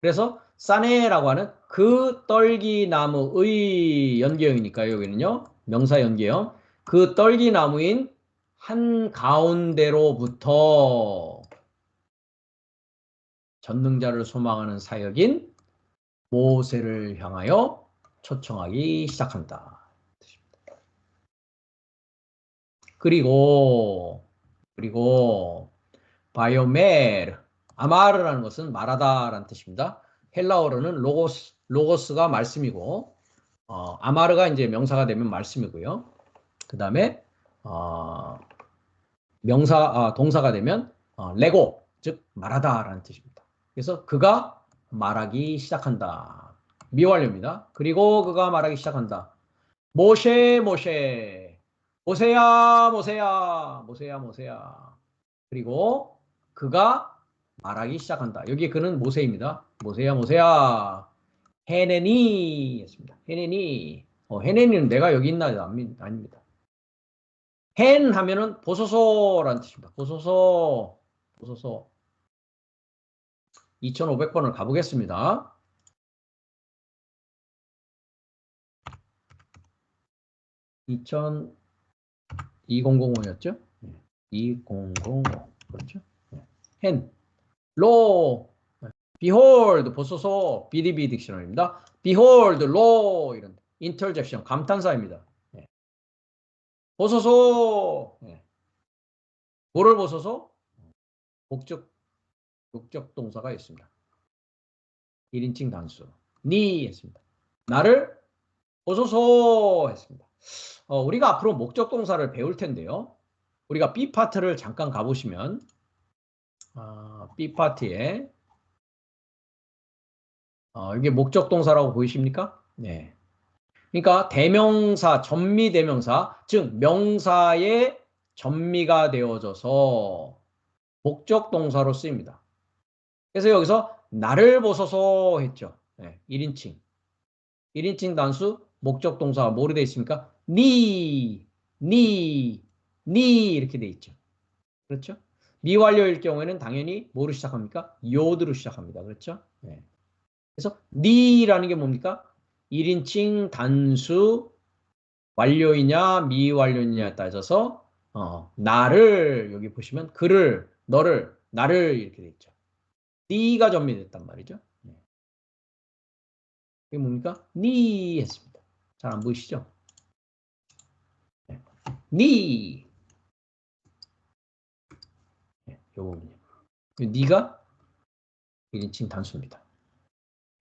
그래서 사네라고 하는 그 떨기나무의 연계형이니까요. 여기는요. 명사 연계형. 그 떨기나무인 한가운데로부터 전능자를 소망하는 사역인 모세를 향하여 초청하기 시작한다. 그리고 바이오메르 아마르라는 것은 말하다라는 뜻입니다. 헬라어로는 로고스가 말씀이고 아마르가 이제 명사가 되면 말씀이고요. 그 다음에 동사가 되면 레고 즉 말하다라는 뜻입니다. 그래서 그가 말하기 시작한다. 미완료입니다. 그리고 그가 말하기 시작한다. 모세야. 그리고 그가 말하기 시작한다. 여기 그는 모세입니다. 모세야. 헤네니 였습니다. 헤네니는 내가 여기 있나 아닙니다. 헨 하면은 보소서라는 뜻입니다. 보소서 2500번을 가보겠습니다. 2005였죠? 2005 그렇죠? 헨 로 behold 보소서 BDB 딕셔너리입니다. behold 로 이런 인터젝션 감탄사입니다. 보소서. 예. 뭐를 보소서? 목적 동사가 있습니다. 1인칭 단수. 니 했습니다. 나를 보소서 했습니다. 우리가 앞으로 목적 동사를 배울 텐데요. 우리가 B 파트를 잠깐 가보시면 B 파트에 이게 목적 동사라고 보이십니까? 네. 그러니까 대명사, 전미 대명사, 즉 명사의 전미가 되어져서 목적 동사로 쓰입니다. 그래서 여기서 나를 보소서 했죠. 네, 1인칭. 1인칭 단수 목적 동사가 뭐로 되어 있습니까? 니 이렇게 되어 있죠. 그렇죠? 미완료일 경우에는 당연히 뭐로 시작합니까? 요드로 시작합니다. 그렇죠? 네. 그래서 니라는 게 뭡니까? 1인칭 단수 완료이냐 미완료이냐에 따져서 나를 여기 보시면 그를 너를 나를 이렇게 돼 있죠. 니가 전미됐단 말이죠. 네. 이게 뭡니까? 니 했습니다. 잘 안 보이시죠? 네. 니 네, 요 부분이요. 니가 1인칭 단수입니다.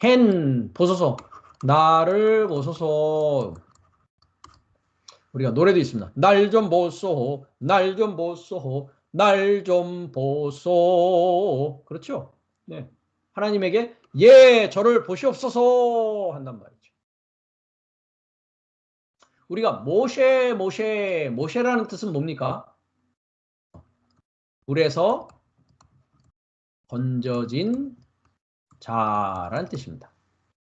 헨 보소서 나를 보소서 우리가 노래도 있습니다. 날 좀 보소 날 좀 보소 날 좀 보소 그렇죠? 네. 하나님에게 예 저를 보시옵소서 한단 말이죠. 우리가 모셰라는 뜻은 뭡니까? 물에서 건져진 자라는 뜻입니다.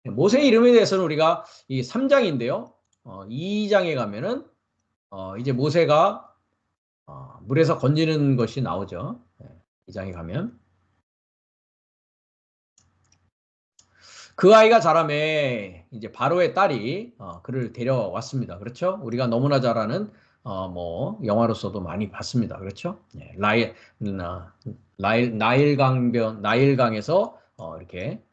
모세 이름에 대해서는 우리가 이 3장인데요. 2장에 가면은 이제 모세가 물에서 건지는 것이 나오죠. 2장에 가면 그 아이가 자라매 이제 바로의 딸이 그를 데려왔습니다. 그렇죠? 우리가 너무나 잘 아는 뭐 영화로서도 많이 봤습니다. 그렇죠? 네, 나일강에서 이렇게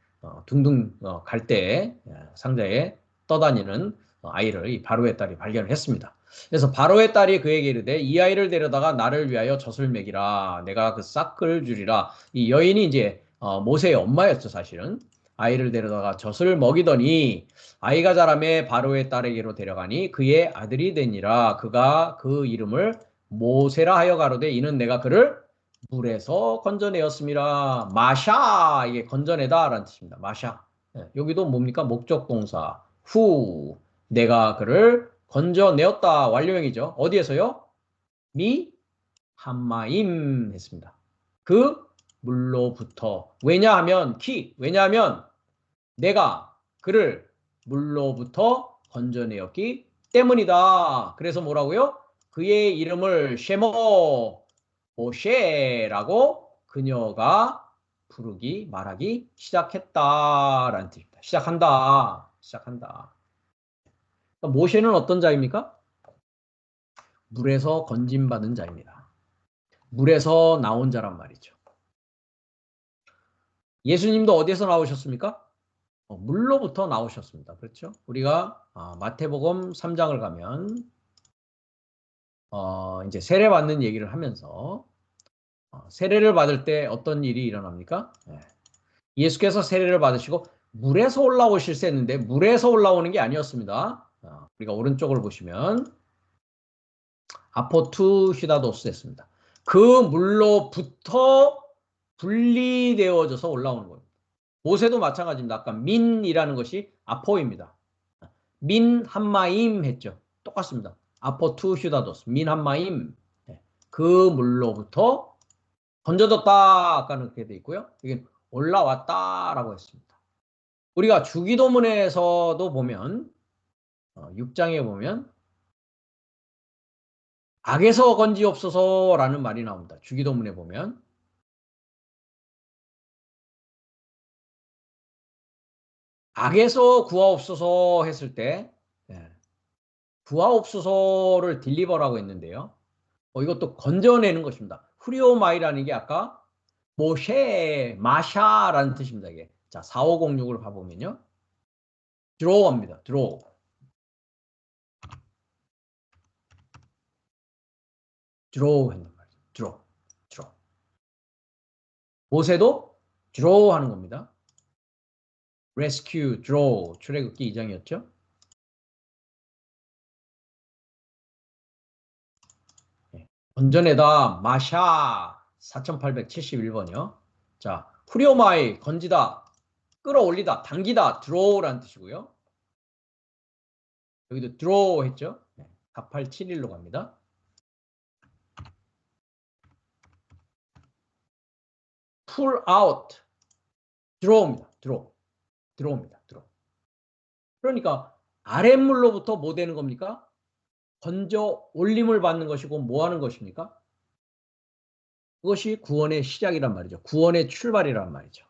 둥둥 갈 때 상자에 떠다니는 아이를 이 바로의 딸이 발견을 했습니다. 그래서 바로의 딸이 그에게 이르되 이 아이를 데려다가 나를 위하여 젖을 먹이라 내가 그 싹을 주리라. 이 여인이 이제 모세의 엄마였죠, 사실은. 아이를 데려다가 젖을 먹이더니 아이가 자라매 바로의 딸에게로 데려가니 그의 아들이 되니라. 그가 그 이름을 모세라 하여 가로되 이는 내가 그를 물에서 건져내었습니다. 마샤 이게 건져내다라는 뜻입니다. 마샤. 여기도 뭡니까? 목적 동사. 후 내가 그를 건져내었다. 완료형이죠. 어디에서요? 미 함마임 했습니다. 그 물로부터 왜냐하면 왜냐하면 내가 그를 물로부터 건져내었기 때문이다. 그래서 뭐라고요? 그의 이름을 쉐모 모셰라고 그녀가 말하기 시작했다라는 뜻입니다. 시작한다. 그러니까 모셰는 어떤 자입니까? 물에서 건짐받은 자입니다. 물에서 나온 자란 말이죠. 예수님도 어디에서 나오셨습니까? 물로부터 나오셨습니다. 그렇죠? 우리가 마태복음 3장을 가면 이제 세례 받는 얘기를 하면서 세례를 받을 때 어떤 일이 일어납니까? 네. 예수께서 세례를 받으시고 물에서 올라오실세 했는데 물에서 올라오는 게 아니었습니다. 우리가 오른쪽을 보시면 아포투 히다도스 했습니다. 그 물로부터 분리되어져서 올라오는 거예요. 모세도 마찬가지입니다. 아까 민이라는 것이 아포입니다. 민 한마임 했죠. 똑같습니다. 아포투 휴다도스 민 한마임 그 물로부터 건져졌다 아까는 그렇게 돼 있고요. 이게 올라왔다라고 했습니다. 우리가 주기도문에서도 보면 6장에 보면 악에서 건지옵소서라는 말이 나옵니다. 주기도문에 보면 악에서 구하옵소서 했을 때 구하옵소서를 딜리버라고 했는데요. 이것도 건져내는 것입니다. 후리오마이라는 게 아까 마샤라는 뜻입니다. 이게. 자, 4506을 봐보면요. 드로우입니다. 드로우. draw 한단 말이죠. draw. 보세도 draw 하는 겁니다. rescue, draw, 출애굽기 2장이었죠. 건져내다, 마샤, 4871번이요. 자, 후려마이, 건지다, 끌어올리다, 당기다, draw라는 뜻이고요. 여기도 draw 했죠. 4871로 갑니다. pull out, draw입니다. draw입니다. 그러니까 아랫물로부터 뭐 되는 겁니까? 건져 올림을 받는 것이고 뭐 하는 것입니까? 그것이 구원의 시작이란 말이죠. 구원의 출발이란 말이죠.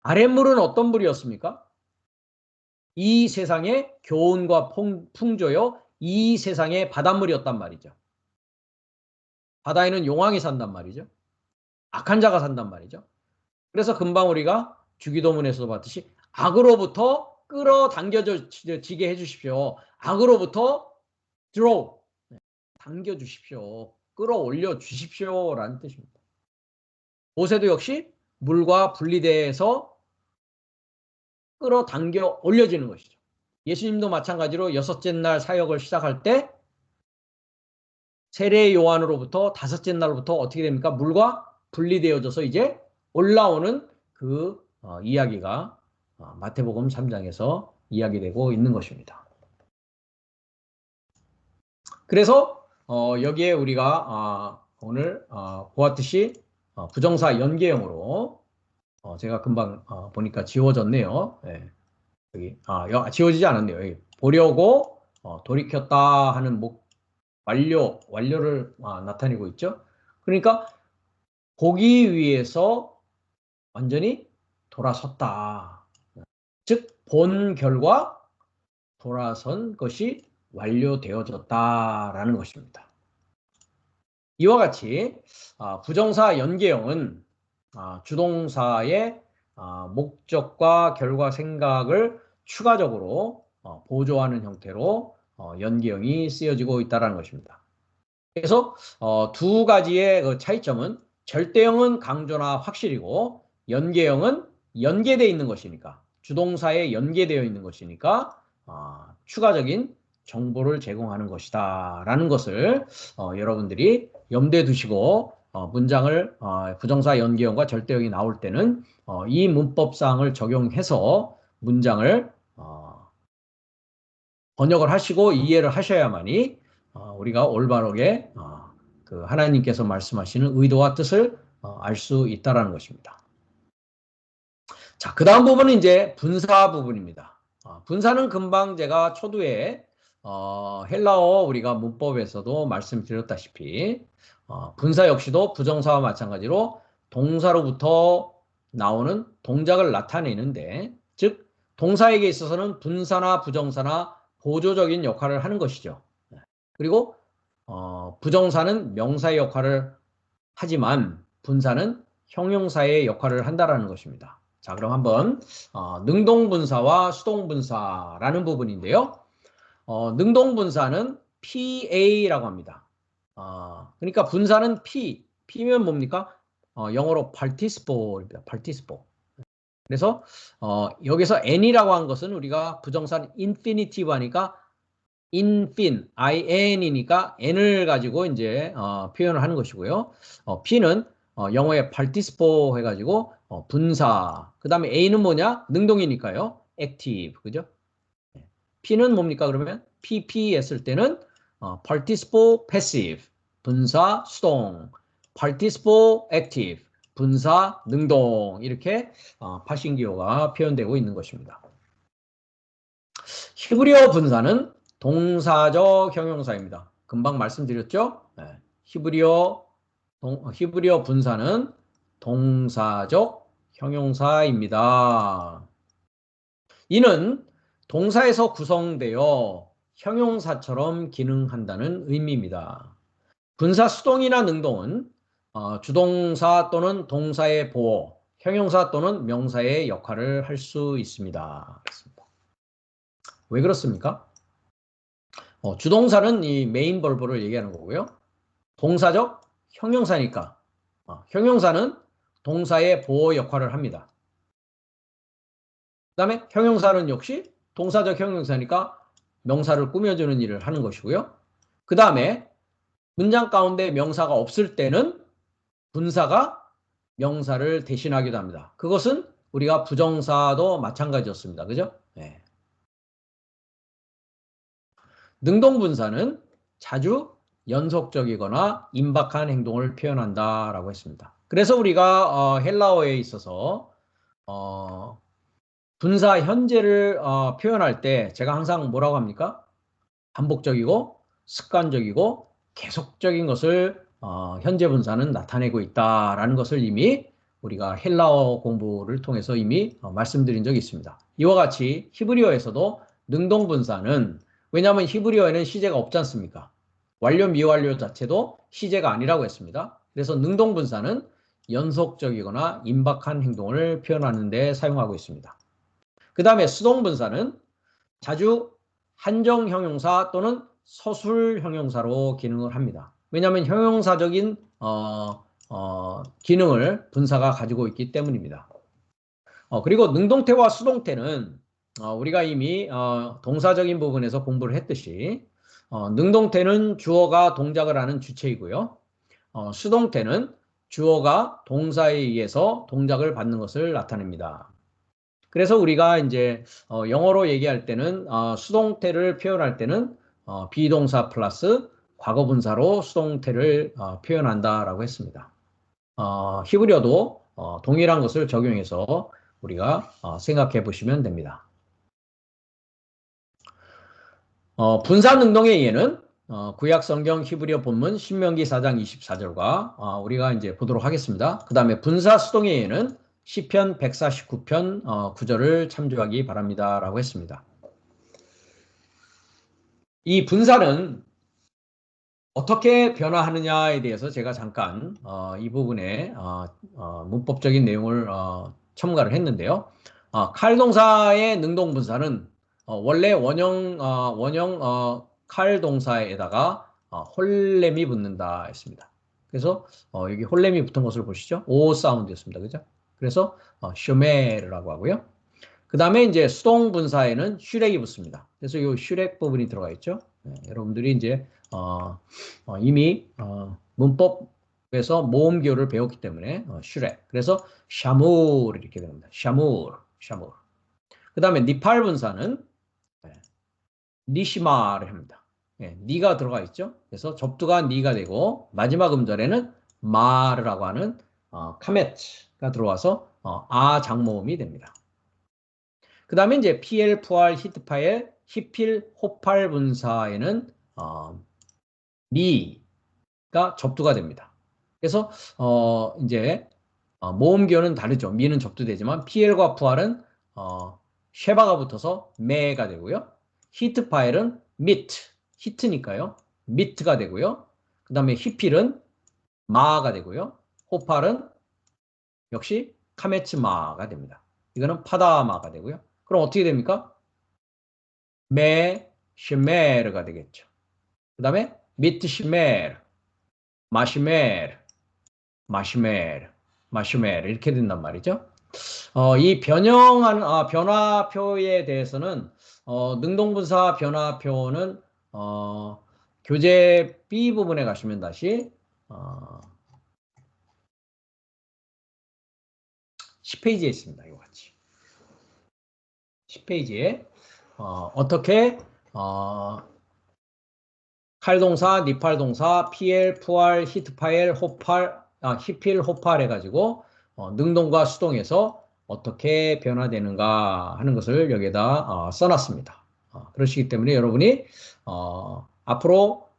아랫물은 어떤 물이었습니까? 이 세상의 교훈과 풍조요. 이 세상의 바닷물이었단 말이죠. 바다에는 용왕이 산단 말이죠. 악한 자가 산단 말이죠. 그래서 금방 우리가 주기도문에서도 봤듯이 악으로부터 끌어당겨지게 해주십시오. 악으로부터 draw, 당겨주십시오. 끌어올려 주십시오라는 뜻입니다. 모세도 역시 물과 분리돼서 끌어당겨 올려지는 것이죠. 예수님도 마찬가지로 여섯째 날 사역을 시작할 때 세례 요한으로부터 다섯째 날부터 어떻게 됩니까? 물과 분리되어져서 이제 올라오는 그 이야기가 마태복음 3장에서 이야기되고 있는 것입니다. 그래서 여기에 우리가 오늘 보았듯이 부정사 연계형으로 제가 금방 보니까 지워졌네요. 네. 여기 지워지지 않았네요. 여기 보려고 돌이켰다 하는 완료를 나타내고 있죠. 그러니까 보기 위해서 완전히 돌아섰다. 즉 본 결과 돌아선 것이 완료되어졌다라는 것입니다. 이와 같이 부정사 연계형은 주동사의 목적과 결과 생각을 추가적으로 보조하는 형태로 연계형이 쓰여지고 있다는 것입니다. 그래서 두 가지의 그 차이점은 절대형은 강조나 확실이고 연계형은 연계되어 있는 것이니까 주동사에 연계되어 있는 것이니까 추가적인 정보를 제공하는 것이다 라는 것을 여러분들이 염두에 두시고 문장을 부정사 연계형과 절대형이 나올 때는 이 문법사항을 적용해서 문장을 번역을 하시고 이해를 하셔야만이 우리가 올바르게 그 하나님께서 말씀하시는 의도와 뜻을 알 수 있다라는 것입니다. 자, 그 다음 부분은 이제 분사 부분입니다. 분사는 금방 제가 초두에 헬라어 우리가 문법에서도 말씀드렸다시피 분사 역시도 부정사와 마찬가지로 동사로부터 나오는 동작을 나타내는데 즉 동사에게 있어서는 분사나 부정사나 보조적인 역할을 하는 것이죠. 그리고 부정사는 명사의 역할을 하지만 분사는 형용사의 역할을 한다라는 것입니다. 자, 그럼 한번 능동분사와 수동분사라는 부분인데요. 능동분사는 PA라고 합니다. 그러니까 분사는 P면 뭡니까? 영어로 participle입니다. participle. 그래서 여기서 N이라고 한 것은 우리가 부정사는 infinitive 하니까 infin, in이니까 n을 가지고 이제 표현을 하는 것이고요. P는 영어의 participle 해가지고 분사. 그 다음에 A는 뭐냐? 능동이니까요. active, 그죠? P는 뭡니까? 그러면 PP 했을 때는 participle passive, 분사 수동, participle active, 분사 능동 이렇게 파신기호가 표현되고 있는 것입니다. 히브리어 분사는 동사적 형용사입니다. 금방 말씀드렸죠? 네. 히브리어 분사는 동사적 형용사입니다. 이는 동사에서 구성되어 형용사처럼 기능한다는 의미입니다. 분사 수동이나 능동은 주동사 또는 동사의 보호, 형용사 또는 명사의 역할을 할 수 있습니다. 왜 그렇습니까? 주동사는 이 메인 벌브를 얘기하는 거고요. 동사적 형용사니까 형용사는 동사의 보호 역할을 합니다. 그 다음에 형용사는 역시 동사적 형용사니까 명사를 꾸며주는 일을 하는 것이고요. 그 다음에 문장 가운데 명사가 없을 때는 분사가 명사를 대신하기도 합니다. 그것은 우리가 부정사도 마찬가지였습니다. 그죠? 네. 능동분사는 자주 연속적이거나 임박한 행동을 표현한다라고 했습니다. 그래서 우리가 헬라어에 있어서 분사 현재를 표현할 때 제가 항상 뭐라고 합니까? 반복적이고 습관적이고 계속적인 것을 현재 분사는 나타내고 있다라는 것을 이미 우리가 헬라어 공부를 통해서 이미 말씀드린 적이 있습니다. 이와 같이 히브리어에서도 능동분사는 왜냐하면 히브리어에는 시제가 없지 않습니까? 완료 미완료 자체도 시제가 아니라고 했습니다. 그래서 능동분사는 연속적이거나 임박한 행동을 표현하는 데 사용하고 있습니다. 그 다음에 수동분사는 자주 한정 형용사 또는 서술 형용사로 기능을 합니다. 왜냐하면 형용사적인 기능을 분사가 가지고 있기 때문입니다. 그리고 능동태와 수동태는 우리가 이미 동사적인 부분에서 공부를 했듯이 능동태는 주어가 동작을 하는 주체이고요. 수동태는 주어가 동사에 의해서 동작을 받는 것을 나타냅니다. 그래서 우리가 이제 영어로 얘기할 때는 수동태를 표현할 때는 비동사 플러스 과거분사로 수동태를 표현한다라고 했습니다. 히브리어도 동일한 것을 적용해서 우리가 생각해 보시면 됩니다. 분사 능동의 예는 구약 성경 히브리어 본문 신명기 4장 24절과 우리가 이제 보도록 하겠습니다. 그 다음에 분사 수동의 예는 시편 149편 9절을 참조하기 바랍니다라고 했습니다. 이 분사는 어떻게 변화하느냐에 대해서 제가 잠깐 이 부분에 문법적인 내용을 첨가를 했는데요. 칼 동사의 능동 분사는 원래 원형 칼 동사에다가 홀렘이 붙는다 했습니다. 그래서 여기 홀렘이 붙은 것을 보시죠. O 사운드였습니다. 그죠? 그래서 쇼메르라고 하고요. 그 다음에 이제 수동 분사에는 슈렉이 붙습니다. 그래서 이 슈렉 부분이 들어가 있죠. 네, 여러분들이 이제 이미 문법에서 모음교를 배웠기 때문에 슈렉. 그래서 샤물 이렇게 됩니다. 샤물, 샤물. 그 다음에 니팔 분사는 니시마를 합니다. 니가 들어가 있죠. 그래서 접두가 니가 되고 마지막 음절에는 마르라고 하는 카메트가 들어와서 아 장모음이 됩니다. 그 다음에 이제 PL, 푸알, 히트파엘, 히필, 호팔 분사에는 미가 접두가 됩니다. 그래서 이제 모음교는 다르죠. 미는 접두되지만 PL과 푸알은 쉐바가 붙어서 메가 되고요. 히트파엘은 미트, 히트니까요. 미트가 되고요. 그 다음에 히필은 마가 되고요. 호팔은 역시 카메츠마가 됩니다. 이거는 파다마가 되고요. 그럼 어떻게 됩니까? 메시메르가 되겠죠. 그 다음에 미트시메르, 마시메르, 마시메르, 마시메르 이렇게 된단 말이죠. 이 변화표에 대해서는 능동분사 변화표는 교재 B 부분에 가시면 다시 10페이지에 있습니다. 이와 같이 10페이지에 어떻게 칼동사, 니팔동사, PL, 푸알, 히트파엘, 호팔, 히필, 호팔 해가지고 능동과 수동에서 어떻게 변화되는가 하는 것을 여기에다 써놨습니다. 그러시기 때문에 여러분이 앞으로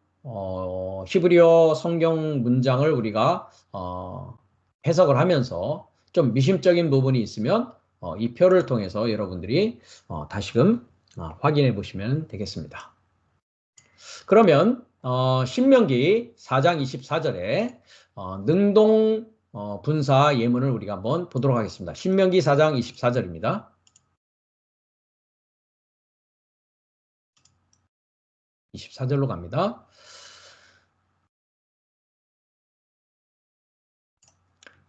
히브리어 성경 문장을 우리가 해석을 하면서 좀 미심적인 부분이 있으면 이 표를 통해서 여러분들이 다시금 확인해 보시면 되겠습니다. 그러면 신명기 4장 24절에 능동 분사 예문을 우리가 한번 보도록 하겠습니다. 신명기 4장 24절입니다. 24절로 갑니다.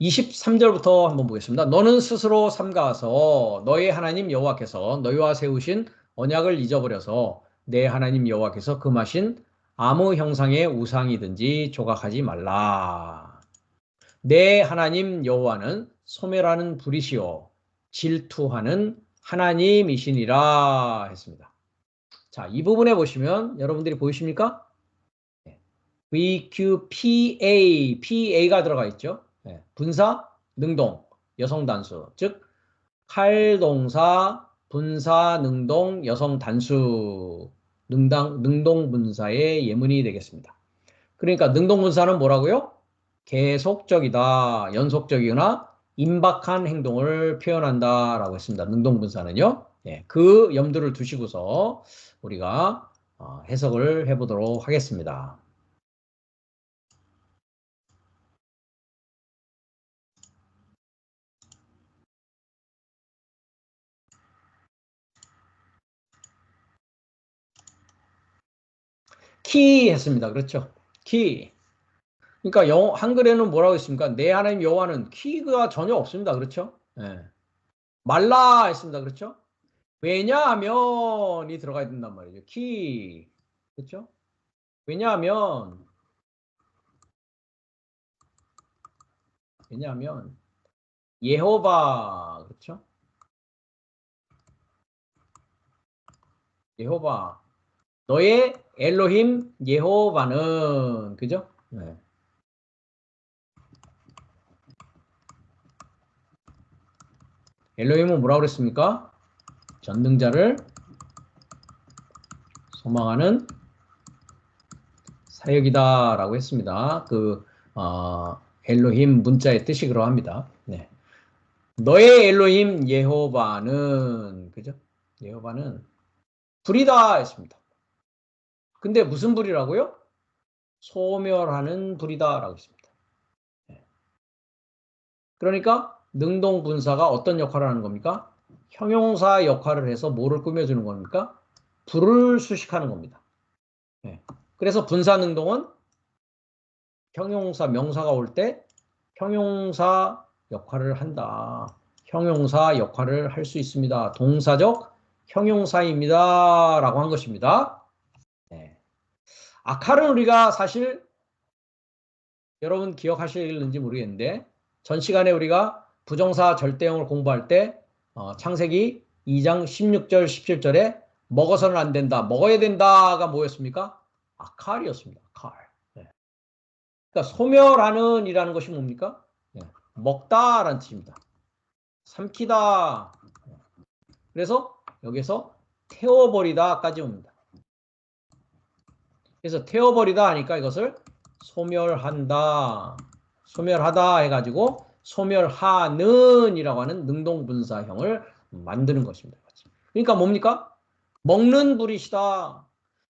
23절부터 한번 보겠습니다. 너는 스스로 삼가서 너의 하나님 여호와께서 너희와 세우신 언약을 잊어버려서 내 하나님 여호와께서 금하신 아무 형상의 우상이든지 조각하지 말라. 내 하나님 여호와는 소멸하는 불이시요 질투하는 하나님이시니라 했습니다. 자, 이 부분에 보시면 여러분들이 보이십니까? VQPA, PA가 들어가 있죠. 분사, 능동, 여성 단수. 즉 칼동사, 분사, 능동, 여성 단수. 능동 분사의 예문이 되겠습니다. 그러니까 능동 분사는 뭐라고요? 계속적이다, 연속적이거나 임박한 행동을 표현한다라고 했습니다. 능동 분사는요. 그 염두를 두시고서 우리가 해석을 해보도록 하겠습니다. 키 했습니다. 그렇죠? 키. 그러니까 한글에는 뭐라고 했습니까? 내 하나님 여호와는 키가 전혀 없습니다. 그렇죠? 말라 했습니다. 그렇죠? 왜냐하면이 들어가야 된단 말이죠. 키. 그렇죠? 왜냐하면 예호바. 그렇죠? 예호바. 너의 엘로힘 예호바는 그죠? 엘로힘은 뭐라고 그랬습니까? 전능자를 소망하는 사역이다라고 했습니다. 엘로힘 문자의 뜻이 그러합니다. 너의 엘로힘 예호바는 그죠? 예호바는 불이다 했습니다. 근데 무슨 불이라고요? 소멸하는 불이다라고 했습니다. 그러니까 능동분사가 어떤 역할을 하는 겁니까? 형용사 역할을 해서 뭐를 꾸며주는 겁니까? 불을 수식하는 겁니다. 그래서 분사능동은 형용사, 명사가 올 때 형용사 역할을 한다. 형용사 역할을 할 수 있습니다. 동사적 형용사입니다. 라고 한 것입니다. 아칼은 우리가 사실 여러분 기억하실는지 모르겠는데 전 시간에 우리가 부정사 절대형을 공부할 때 창세기 2장 16절 17절에 먹어서는 안 된다. 먹어야 된다가 뭐였습니까? 아칼이었습니다. 아칼. 그러니까 소멸하는 이라는 것이 뭡니까? 먹다라는 뜻입니다. 삼키다. 그래서 여기서 태워버리다까지 옵니다. 그래서 태워버리다 하니까 이것을 소멸한다, 소멸하다 해가지고 소멸하는 이라고 하는 능동분사형을 만드는 것입니다. 그러니까 뭡니까? 먹는 불이시다,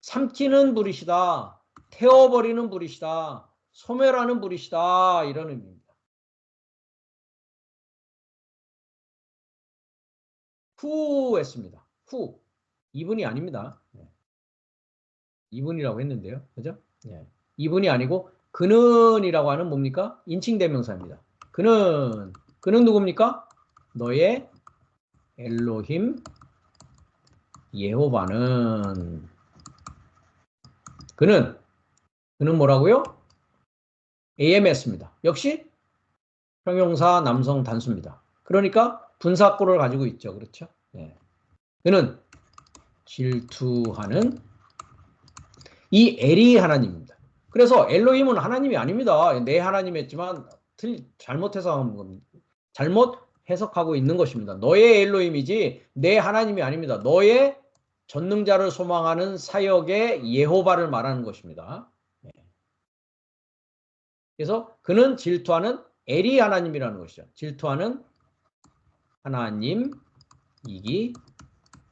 삼키는 불이시다, 태워버리는 불이시다, 소멸하는 불이시다 이런 의미입니다. 후 했습니다. 후. 이분이 아닙니다. 이분이라고 했는데요. 그죠? 이분이 아니고 그는이라고 하는 뭡니까? 인칭대명사입니다. 그는 누굽니까? 너의 엘로힘 예호바는 그는 뭐라고요? AMS입니다. 역시 형용사 남성 단수입니다. 그러니까 분사구를 가지고 있죠. 그렇죠? 그는 질투하는 이 엘이 하나님입니다. 그래서 엘로힘은 하나님이 아닙니다. 내 하나님 했지만 잘못해서 한 겁니다. 잘못 해석하고 있는 것입니다. 너의 엘로힘이지 내 하나님이 아닙니다. 너의 전능자를 소망하는 사역의 예호바를 말하는 것입니다. 그래서 그는 질투하는 엘이 하나님이라는 것이죠. 질투하는 하나님이기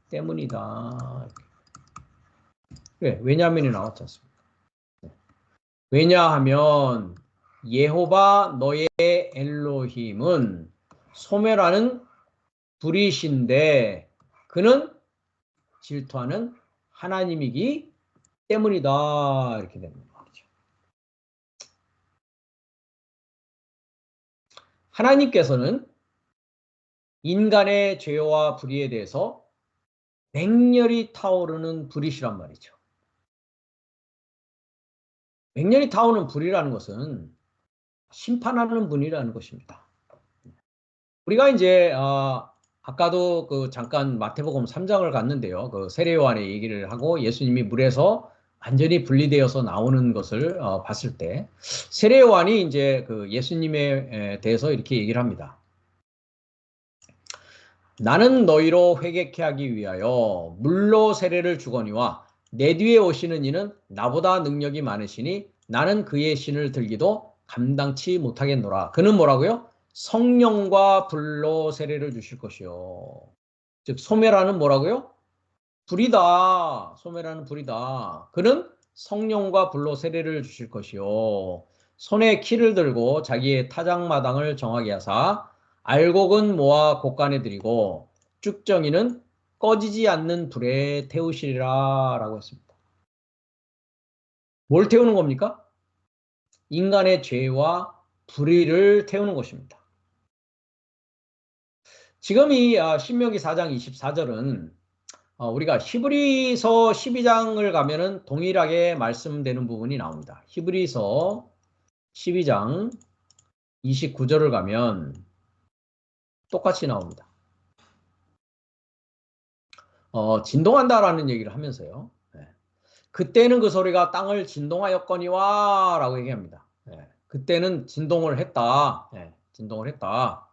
때문이다. 왜냐하면이 나왔지 않습니까? 왜냐하면 예호바 너의 엘로힘은 소멸하는 불이신데 그는 질투하는 하나님이기 때문이다. 이렇게 됩니다. 하나님께서는 인간의 죄와 불의에 대해서 맹렬히 타오르는 불이시란 말이죠. 맹렬히 타오르는 불이라는 것은 심판하는 분이라는 것입니다. 우리가 이제 아까도 그 잠깐 마태복음 3장을 갔는데요. 그 세례 요한의 얘기를 하고 예수님이 물에서 완전히 분리되어서 나오는 것을 봤을 때 세례 요한이 이제 그 예수님에 대해서 이렇게 얘기를 합니다. 나는 너희로 회개케 하기 위하여 물로 세례를 주거니와 내 뒤에 오시는 이는 나보다 능력이 많으시니 나는 그의 신을 들기도 감당치 못하겠노라. 그는 뭐라고요? 성령과 불로 세례를 주실 것이요. 즉 소멸하는 뭐라고요? 불이다. 소멸하는 불이다. 그는 성령과 불로 세례를 주실 것이요. 손에 키를 들고 자기의 타작마당을 정하게 하사 알곡은 모아 곡간에 들이고 쭉정이는 꺼지지 않는 불에 태우시리라 라고 했습니다. 뭘 태우는 겁니까? 인간의 죄와 불의를 태우는 것입니다. 지금 이 신명기 4장 24절은 우리가 히브리서 12장을 가면은 동일하게 말씀되는 부분이 나옵니다. 히브리서 12장 29절을 가면 똑같이 나옵니다. 진동한다라는 얘기를 하면서요. 네. 그때는 그 소리가 땅을 진동하였거니와 라고 얘기합니다. 네. 그때는 진동을 했다. 네. 진동을 했다.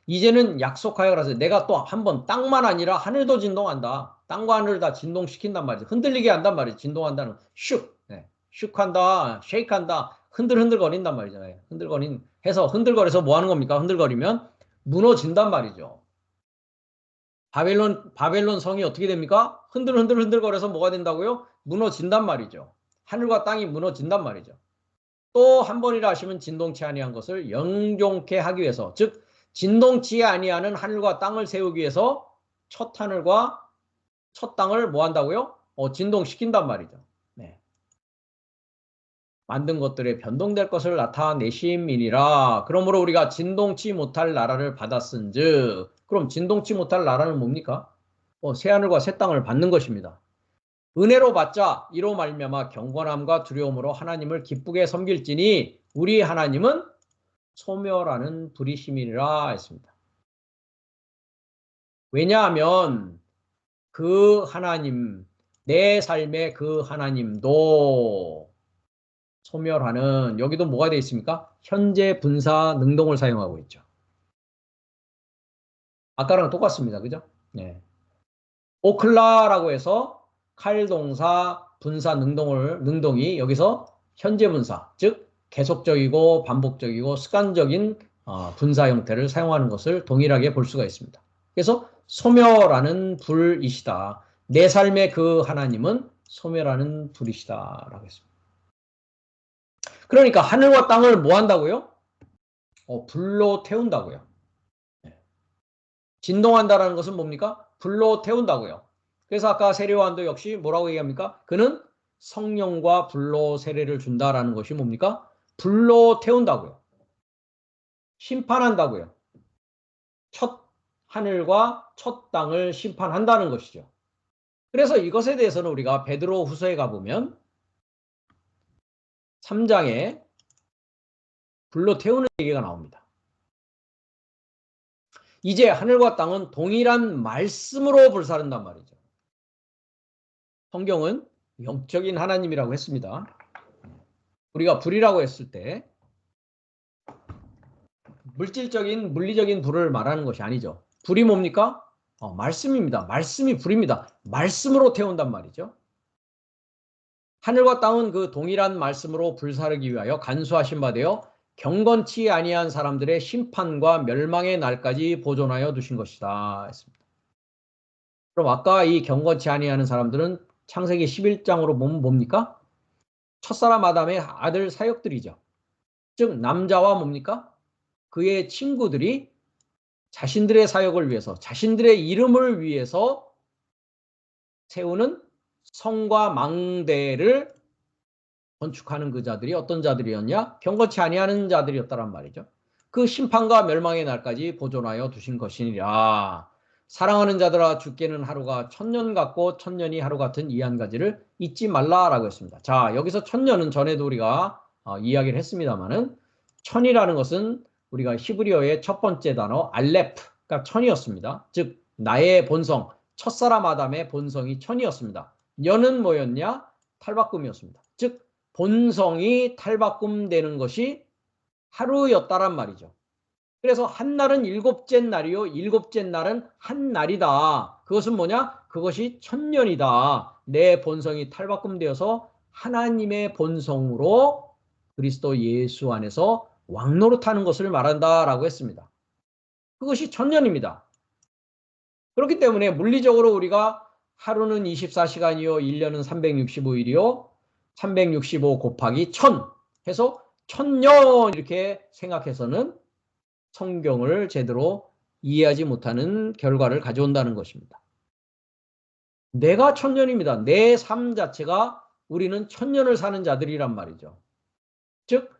이제는 약속하여 그래서 내가 또 한번 땅만 아니라 하늘도 진동한다. 땅과 하늘을 다 진동시킨단 말이지. 흔들리게 한단 말이지. 진동한다는 슉, 네. 슉한다, 쉐이크한다, 흔들흔들 거린단 말이잖아요. 흔들거려서 뭐 하는 겁니까? 흔들거리면 무너진단 말이죠. 바벨론 성이 어떻게 됩니까? 흔들거려서 뭐가 된다고요? 무너진단 말이죠. 하늘과 땅이 무너진단 말이죠. 또 한 번이라 하시면 진동치 아니한 것을 영종케 하기 위해서, 즉 진동치 아니하는 하늘과 땅을 세우기 위해서 첫 하늘과 첫 땅을 뭐 한다고요? 진동시킨단 말이죠. 네. 만든 것들에 변동될 것을 나타내심이니라. 그러므로 우리가 진동치 못할 나라를 받았은즉, 그럼 진동치 못할 나라는 뭡니까? 새하늘과 새 땅을 받는 것입니다. 은혜로 받자 이로 말미암아 경건함과 두려움으로 하나님을 기쁘게 섬길지니 우리 하나님은 소멸하는 불이심이라 했습니다. 왜냐하면 그 하나님, 내 삶의 그 하나님도 소멸하는, 여기도 뭐가 되어 있습니까? 현재 분사 능동을 사용하고 있죠. 아까랑 똑같습니다. 그죠? 네. 오클라라고 해서 칼동사 분사 능동이 여기서 현재 분사, 즉 계속적이고 반복적이고 습관적인 분사 형태를 사용하는 것을 동일하게 볼 수가 있습니다. 그래서 소멸하는 불이시다. 내 삶의 그 하나님은 소멸하는 불이시다라고 했습니다. 그러니까 하늘과 땅을 뭐 한다고요? 불로 태운다고요. 진동한다라는 것은 뭡니까? 불로 태운다고요. 그래서 아까 세례요한도 역시 뭐라고 얘기합니까? 그는 성령과 불로 세례를 준다라는 것이 뭡니까? 불로 태운다고요. 심판한다고요. 첫 하늘과 첫 땅을 심판한다는 것이죠. 그래서 이것에 대해서는 우리가 베드로 후서에 가보면 3장에 불로 태우는 얘기가 나옵니다. 이제 하늘과 땅은 동일한 말씀으로 불사른단 말이죠. 성경은 영적인 하나님이라고 했습니다. 우리가 불이라고 했을 때 물질적인 물리적인 불을 말하는 것이 아니죠. 불이 뭡니까? 말씀입니다. 말씀이 불입니다. 말씀으로 태운단 말이죠. 하늘과 땅은 그 동일한 말씀으로 불사르기 위하여 간수하신 바 되어 경건치 아니한 사람들의 심판과 멸망의 날까지 보존하여 두신 것이다 했습니다. 그럼 아까 이 경건치 아니하는 사람들은 창세기 11장으로 보면 뭡니까? 첫사람 아담의 아들 사역들이죠. 즉 남자와 뭡니까? 그의 친구들이 자신들의 사역을 위해서, 자신들의 이름을 위해서 세우는 성과 망대를 건축하는 그 자들이 어떤 자들이었냐? 경건치 아니하는 자들이었다란 말이죠. 그 심판과 멸망의 날까지 보존하여 두신 것이니라. 사랑하는 자들아 주께는 하루가 천년 같고 천년이 하루 같은 이 한 가지를 잊지 말라라고 했습니다. 자, 여기서 천년은 전에도 우리가 이야기를 했습니다만은 천이라는 것은 우리가 히브리어의 첫 번째 단어 알레프가 천이었습니다. 즉 나의 본성, 첫사람 아담의 본성이 천이었습니다. 년은 뭐였냐? 탈바꿈이었습니다. 즉 본성이 탈바꿈되는 것이 하루였다란 말이죠. 그래서 한 날은 일곱째 날이요. 일곱째 날은 한 날이다. 그것은 뭐냐? 그것이 천년이다. 내 본성이 탈바꿈되어서 하나님의 본성으로 그리스도 예수 안에서 왕노릇하는 것을 말한다라고 했습니다. 그것이 천년입니다. 그렇기 때문에 물리적으로 우리가 하루는 24시간이요. 1년은 365일이요. 365 곱하기 1000 해서 천년 이렇게 생각해서는 성경을 제대로 이해하지 못하는 결과를 가져온다는 것입니다. 내가 천년입니다. 내 삶 자체가 우리는 천년을 사는 자들이란 말이죠. 즉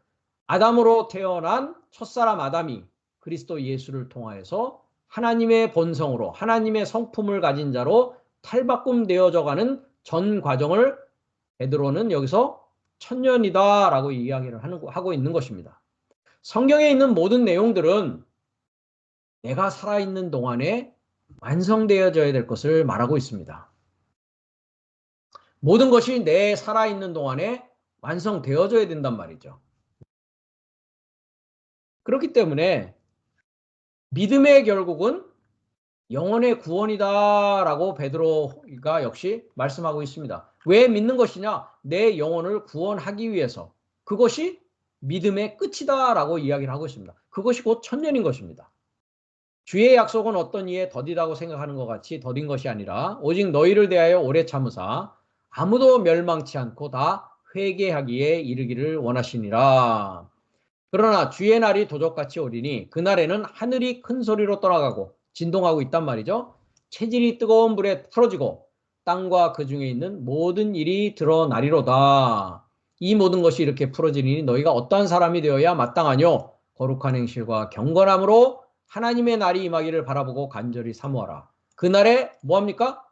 아담으로 태어난 첫사람 아담이 그리스도 예수를 통하여서 하나님의 본성으로 하나님의 성품을 가진 자로 탈바꿈되어져 가는 전 과정을 베드로는 여기서 천년이다라고 이야기를 하고 있는 것입니다. 성경에 있는 모든 내용들은 내가 살아있는 동안에 완성되어져야 될 것을 말하고 있습니다. 모든 것이 내 살아있는 동안에 완성되어져야 된단 말이죠. 그렇기 때문에 믿음의 결국은 영혼의 구원이다라고 베드로가 역시 말씀하고 있습니다. 왜 믿는 것이냐? 내 영혼을 구원하기 위해서. 그것이 믿음의 끝이다라고 이야기를 하고 있습니다. 그것이 곧 천년인 것입니다. 주의 약속은 어떤 이에 더디다고 생각하는 것 같이 더딘 것이 아니라 오직 너희를 대하여 오래 참으사 아무도 멸망치 않고 다 회개하기에 이르기를 원하시니라. 그러나 주의 날이 도적같이 오리니 그날에는 하늘이 큰 소리로 떠나가고 진동하고 있단 말이죠. 체질이 뜨거운 불에 풀어지고 땅과 그 중에 있는 모든 일이 드러나리로다. 이 모든 것이 이렇게 풀어지니 너희가 어떠한 사람이 되어야 마땅하뇨? 거룩한 행실과 경건함으로 하나님의 날이 임하기를 바라보고 간절히 사모하라. 그날에 뭐합니까?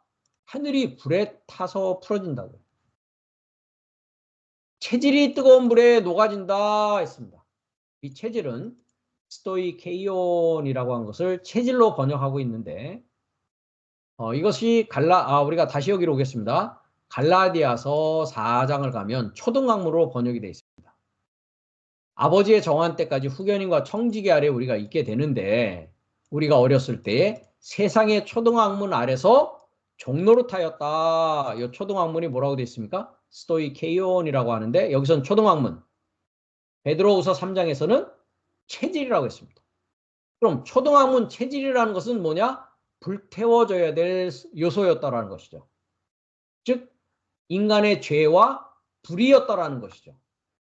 하늘이 불에 타서 풀어진다고요. 체질이 뜨거운 불에 녹아진다 했습니다. 이 체질은 스토이케이온이라고 한 것을 체질로 번역하고 있는데 이것이 우리가 다시 여기로 오겠습니다. 갈라디아서 4장을 가면 초등학문으로 번역이 되어 있습니다. 아버지의 정한 때까지 후견인과 청지기 아래 우리가 있게 되는데 우리가 어렸을 때 세상의 초등학문 아래서 종노릇하였다. 이 초등학문이 뭐라고 되어 있습니까? 스토이케이온이라고 하는데 여기서는 초등학문. 베드로후서 3장에서는 체질이라고 했습니다. 그럼 초등학문 체질이라는 것은 뭐냐? 불태워져야 될 요소였다라는 것이죠. 즉 인간의 죄와 불의였다라는 것이죠.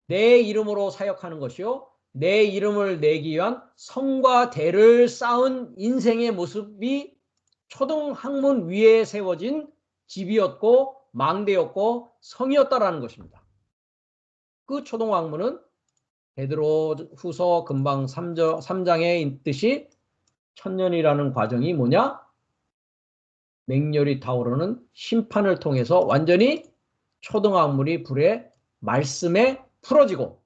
내 이름으로 사역하는 것이요. 내 이름을 내기 위한 성과 대를 쌓은 인생의 모습이 초등학문 위에 세워진 집이었고 망대였고 성이었다라는 것입니다. 그 초등학문은 베드로후서 금방 3장에 있듯이 천년이라는 과정이 뭐냐? 맹렬히 타오르는 심판을 통해서 완전히 초등학문이 불에 말씀에 풀어지고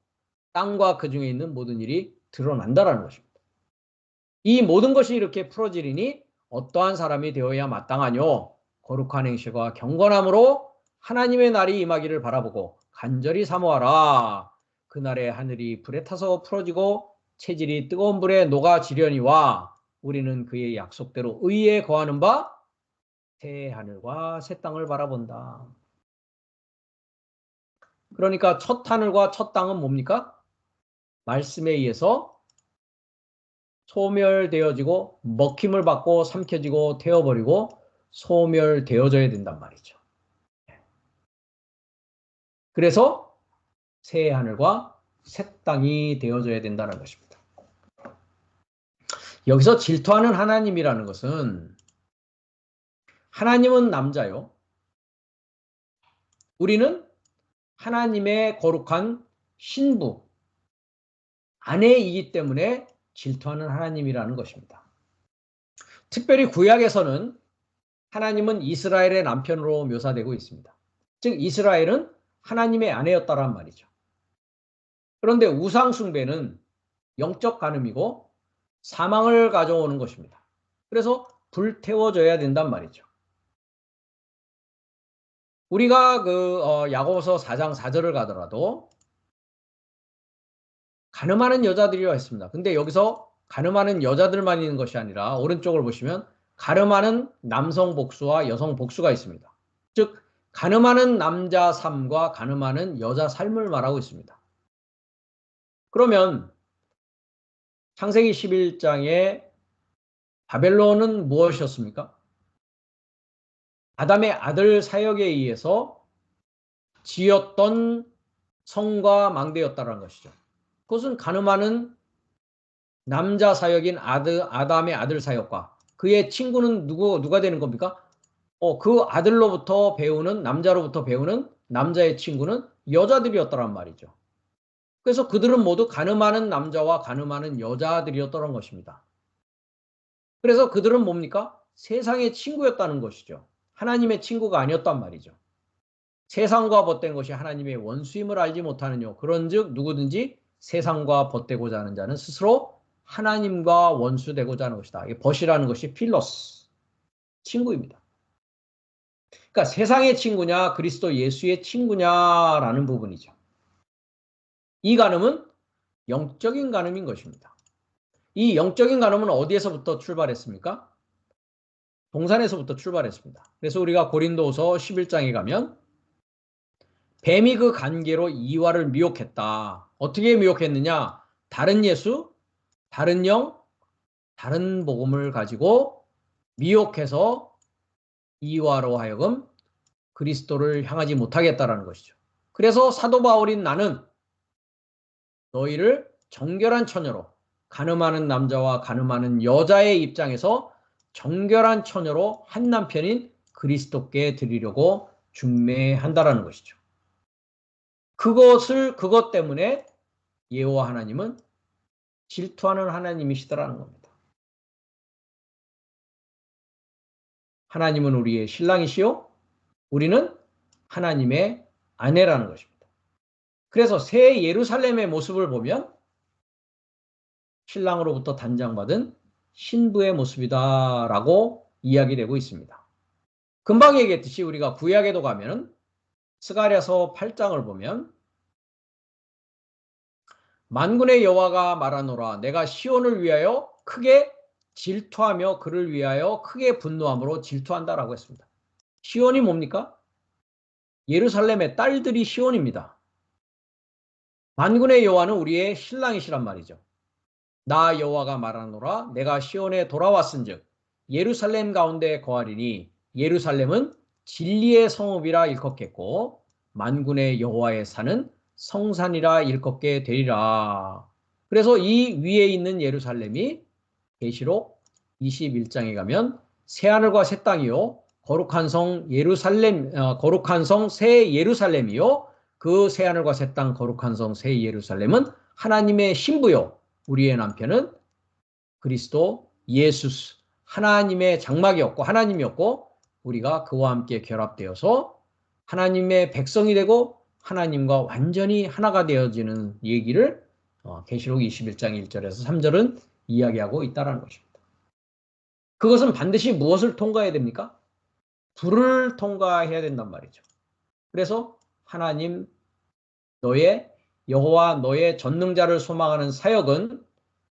땅과 그 중에 있는 모든 일이 드러난다라는 것입니다. 이 모든 것이 이렇게 풀어지리니 어떠한 사람이 되어야 마땅하뇨? 거룩한 행실과 경건함으로 하나님의 날이 임하기를 바라보고 간절히 사모하라. 그날에 하늘이 불에 타서 풀어지고 체질이 뜨거운 불에 녹아지려니와 우리는 그의 약속대로 의에 거하는 바 새 하늘과 새 땅을 바라본다. 그러니까 첫 하늘과 첫 땅은 뭡니까? 말씀에 의해서 소멸되어지고 먹힘을 받고 삼켜지고 태워버리고 소멸되어져야 된단 말이죠. 그래서 새 하늘과 새 땅이 되어져야 된다는 것입니다. 여기서 질투하는 하나님이라는 것은 하나님은 남자요. 우리는 하나님의 거룩한 신부, 아내이기 때문에 질투하는 하나님이라는 것입니다. 특별히 구약에서는 하나님은 이스라엘의 남편으로 묘사되고 있습니다. 즉 이스라엘은 하나님의 아내였다란 말이죠. 그런데 우상 숭배는 영적 간음이고 사망을 가져오는 것입니다. 그래서 불태워져야 된단 말이죠. 우리가 야고보서 4장 4절을 가더라도 가늠하는 여자들이라 했습니다. 근데 여기서 가늠하는 여자들만 있는 것이 아니라 오른쪽을 보시면 가늠하는 남성 복수와 여성 복수가 있습니다. 즉 가늠하는 남자 삶과 가늠하는 여자 삶을 말하고 있습니다. 그러면 창세기 11장에 바벨론은 무엇이었습니까? 아담의 아들 사역에 의해서 지었던 성과 망대였다는 것이죠. 그것은 가늠하는 남자 사역인 아담의 아들 사역과 그의 친구는 누가 되는 겁니까? 그 아들로부터 배우는 남자로부터 배우는 남자의 친구는 여자들이었다란 말이죠. 그래서 그들은 모두 가늠하는 남자와 가늠하는 여자들이었다는 것입니다. 그래서 그들은 뭡니까? 세상의 친구였다는 것이죠. 하나님의 친구가 아니었단 말이죠. 세상과 벗된 것이 하나님의 원수임을 알지 못하느뇨. 그런즉 누구든지 세상과 벗되고자 하는 자는 스스로 하나님과 원수되고자 하는 것이다. 이 벗이라는 것이 필로스, 친구입니다. 그러니까 세상의 친구냐 그리스도 예수의 친구냐라는 부분이죠. 이 간음은 영적인 간음인 것입니다. 이 영적인 간음은 어디에서부터 출발했습니까? 동산에서부터 출발했습니다. 그래서 우리가 고린도서 11장에 가면 뱀이 그 관계로 이와를 미혹했다. 어떻게 미혹했느냐? 다른 예수, 다른 영, 다른 복음을 가지고 미혹해서 이와로 하여금 그리스도를 향하지 못하겠다라는 것이죠. 그래서 사도 바울인 나는 너희를 정결한 처녀로 간음하는 남자와 간음하는 여자의 입장에서 정결한 처녀로 한 남편인 그리스도께 드리려고 중매한다라는 것이죠. 그것 때문에 여호와 하나님은 질투하는 하나님이시더라는 겁니다. 하나님은 우리의 신랑이시요 우리는 하나님의 아내라는 것입니다. 그래서 새 예루살렘의 모습을 보면 신랑으로부터 단장받은 신부의 모습이다라고 이야기되고 있습니다. 금방 얘기했듯이 우리가 구약에도 가면 스가랴서 8장을 보면 만군의 여호와가 말하노라 내가 시온을 위하여 크게 질투하며 그를 위하여 크게 분노함으로 질투한다라고 했습니다. 시온이 뭡니까? 예루살렘의 딸들이 시온입니다. 만군의 여호와는 우리의 신랑이시란 말이죠. 나 여호와가 말하노라 내가 시온에 돌아왔은즉 예루살렘 가운데 거하리니 예루살렘은 진리의 성읍이라 일컫겠고 만군의 여호와의 산은 성산이라 일컫게 되리라. 그래서 이 위에 있는 예루살렘이 계시록 21장에 가면 새하늘과 새 땅이요 거룩한 성 예루살렘 거룩한 성 새 예루살렘이요 그 새하늘과 새 땅 거룩한 성 새 예루살렘은 하나님의 신부요 우리의 남편은 그리스도 예수 하나님의 장막이었고 하나님이었고 우리가 그와 함께 결합되어서 하나님의 백성이 되고 하나님과 완전히 하나가 되어지는 얘기를 계시록 21장 1절에서 3절은 이야기하고 있다는 것입니다. 그것은 반드시 무엇을 통과해야 됩니까? 불을 통과해야 된단 말이죠. 그래서 하나님 너의 여호와 너의 전능자를 소망하는 사역은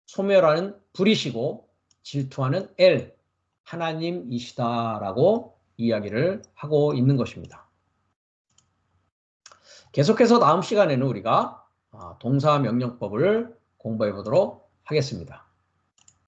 소멸하는 불이시고 질투하는 엘 하나님이시다라고 이야기를 하고 있는 것입니다. 계속해서 다음 시간에는 우리가 동사 명령법을 공부해 보도록 하겠습니다.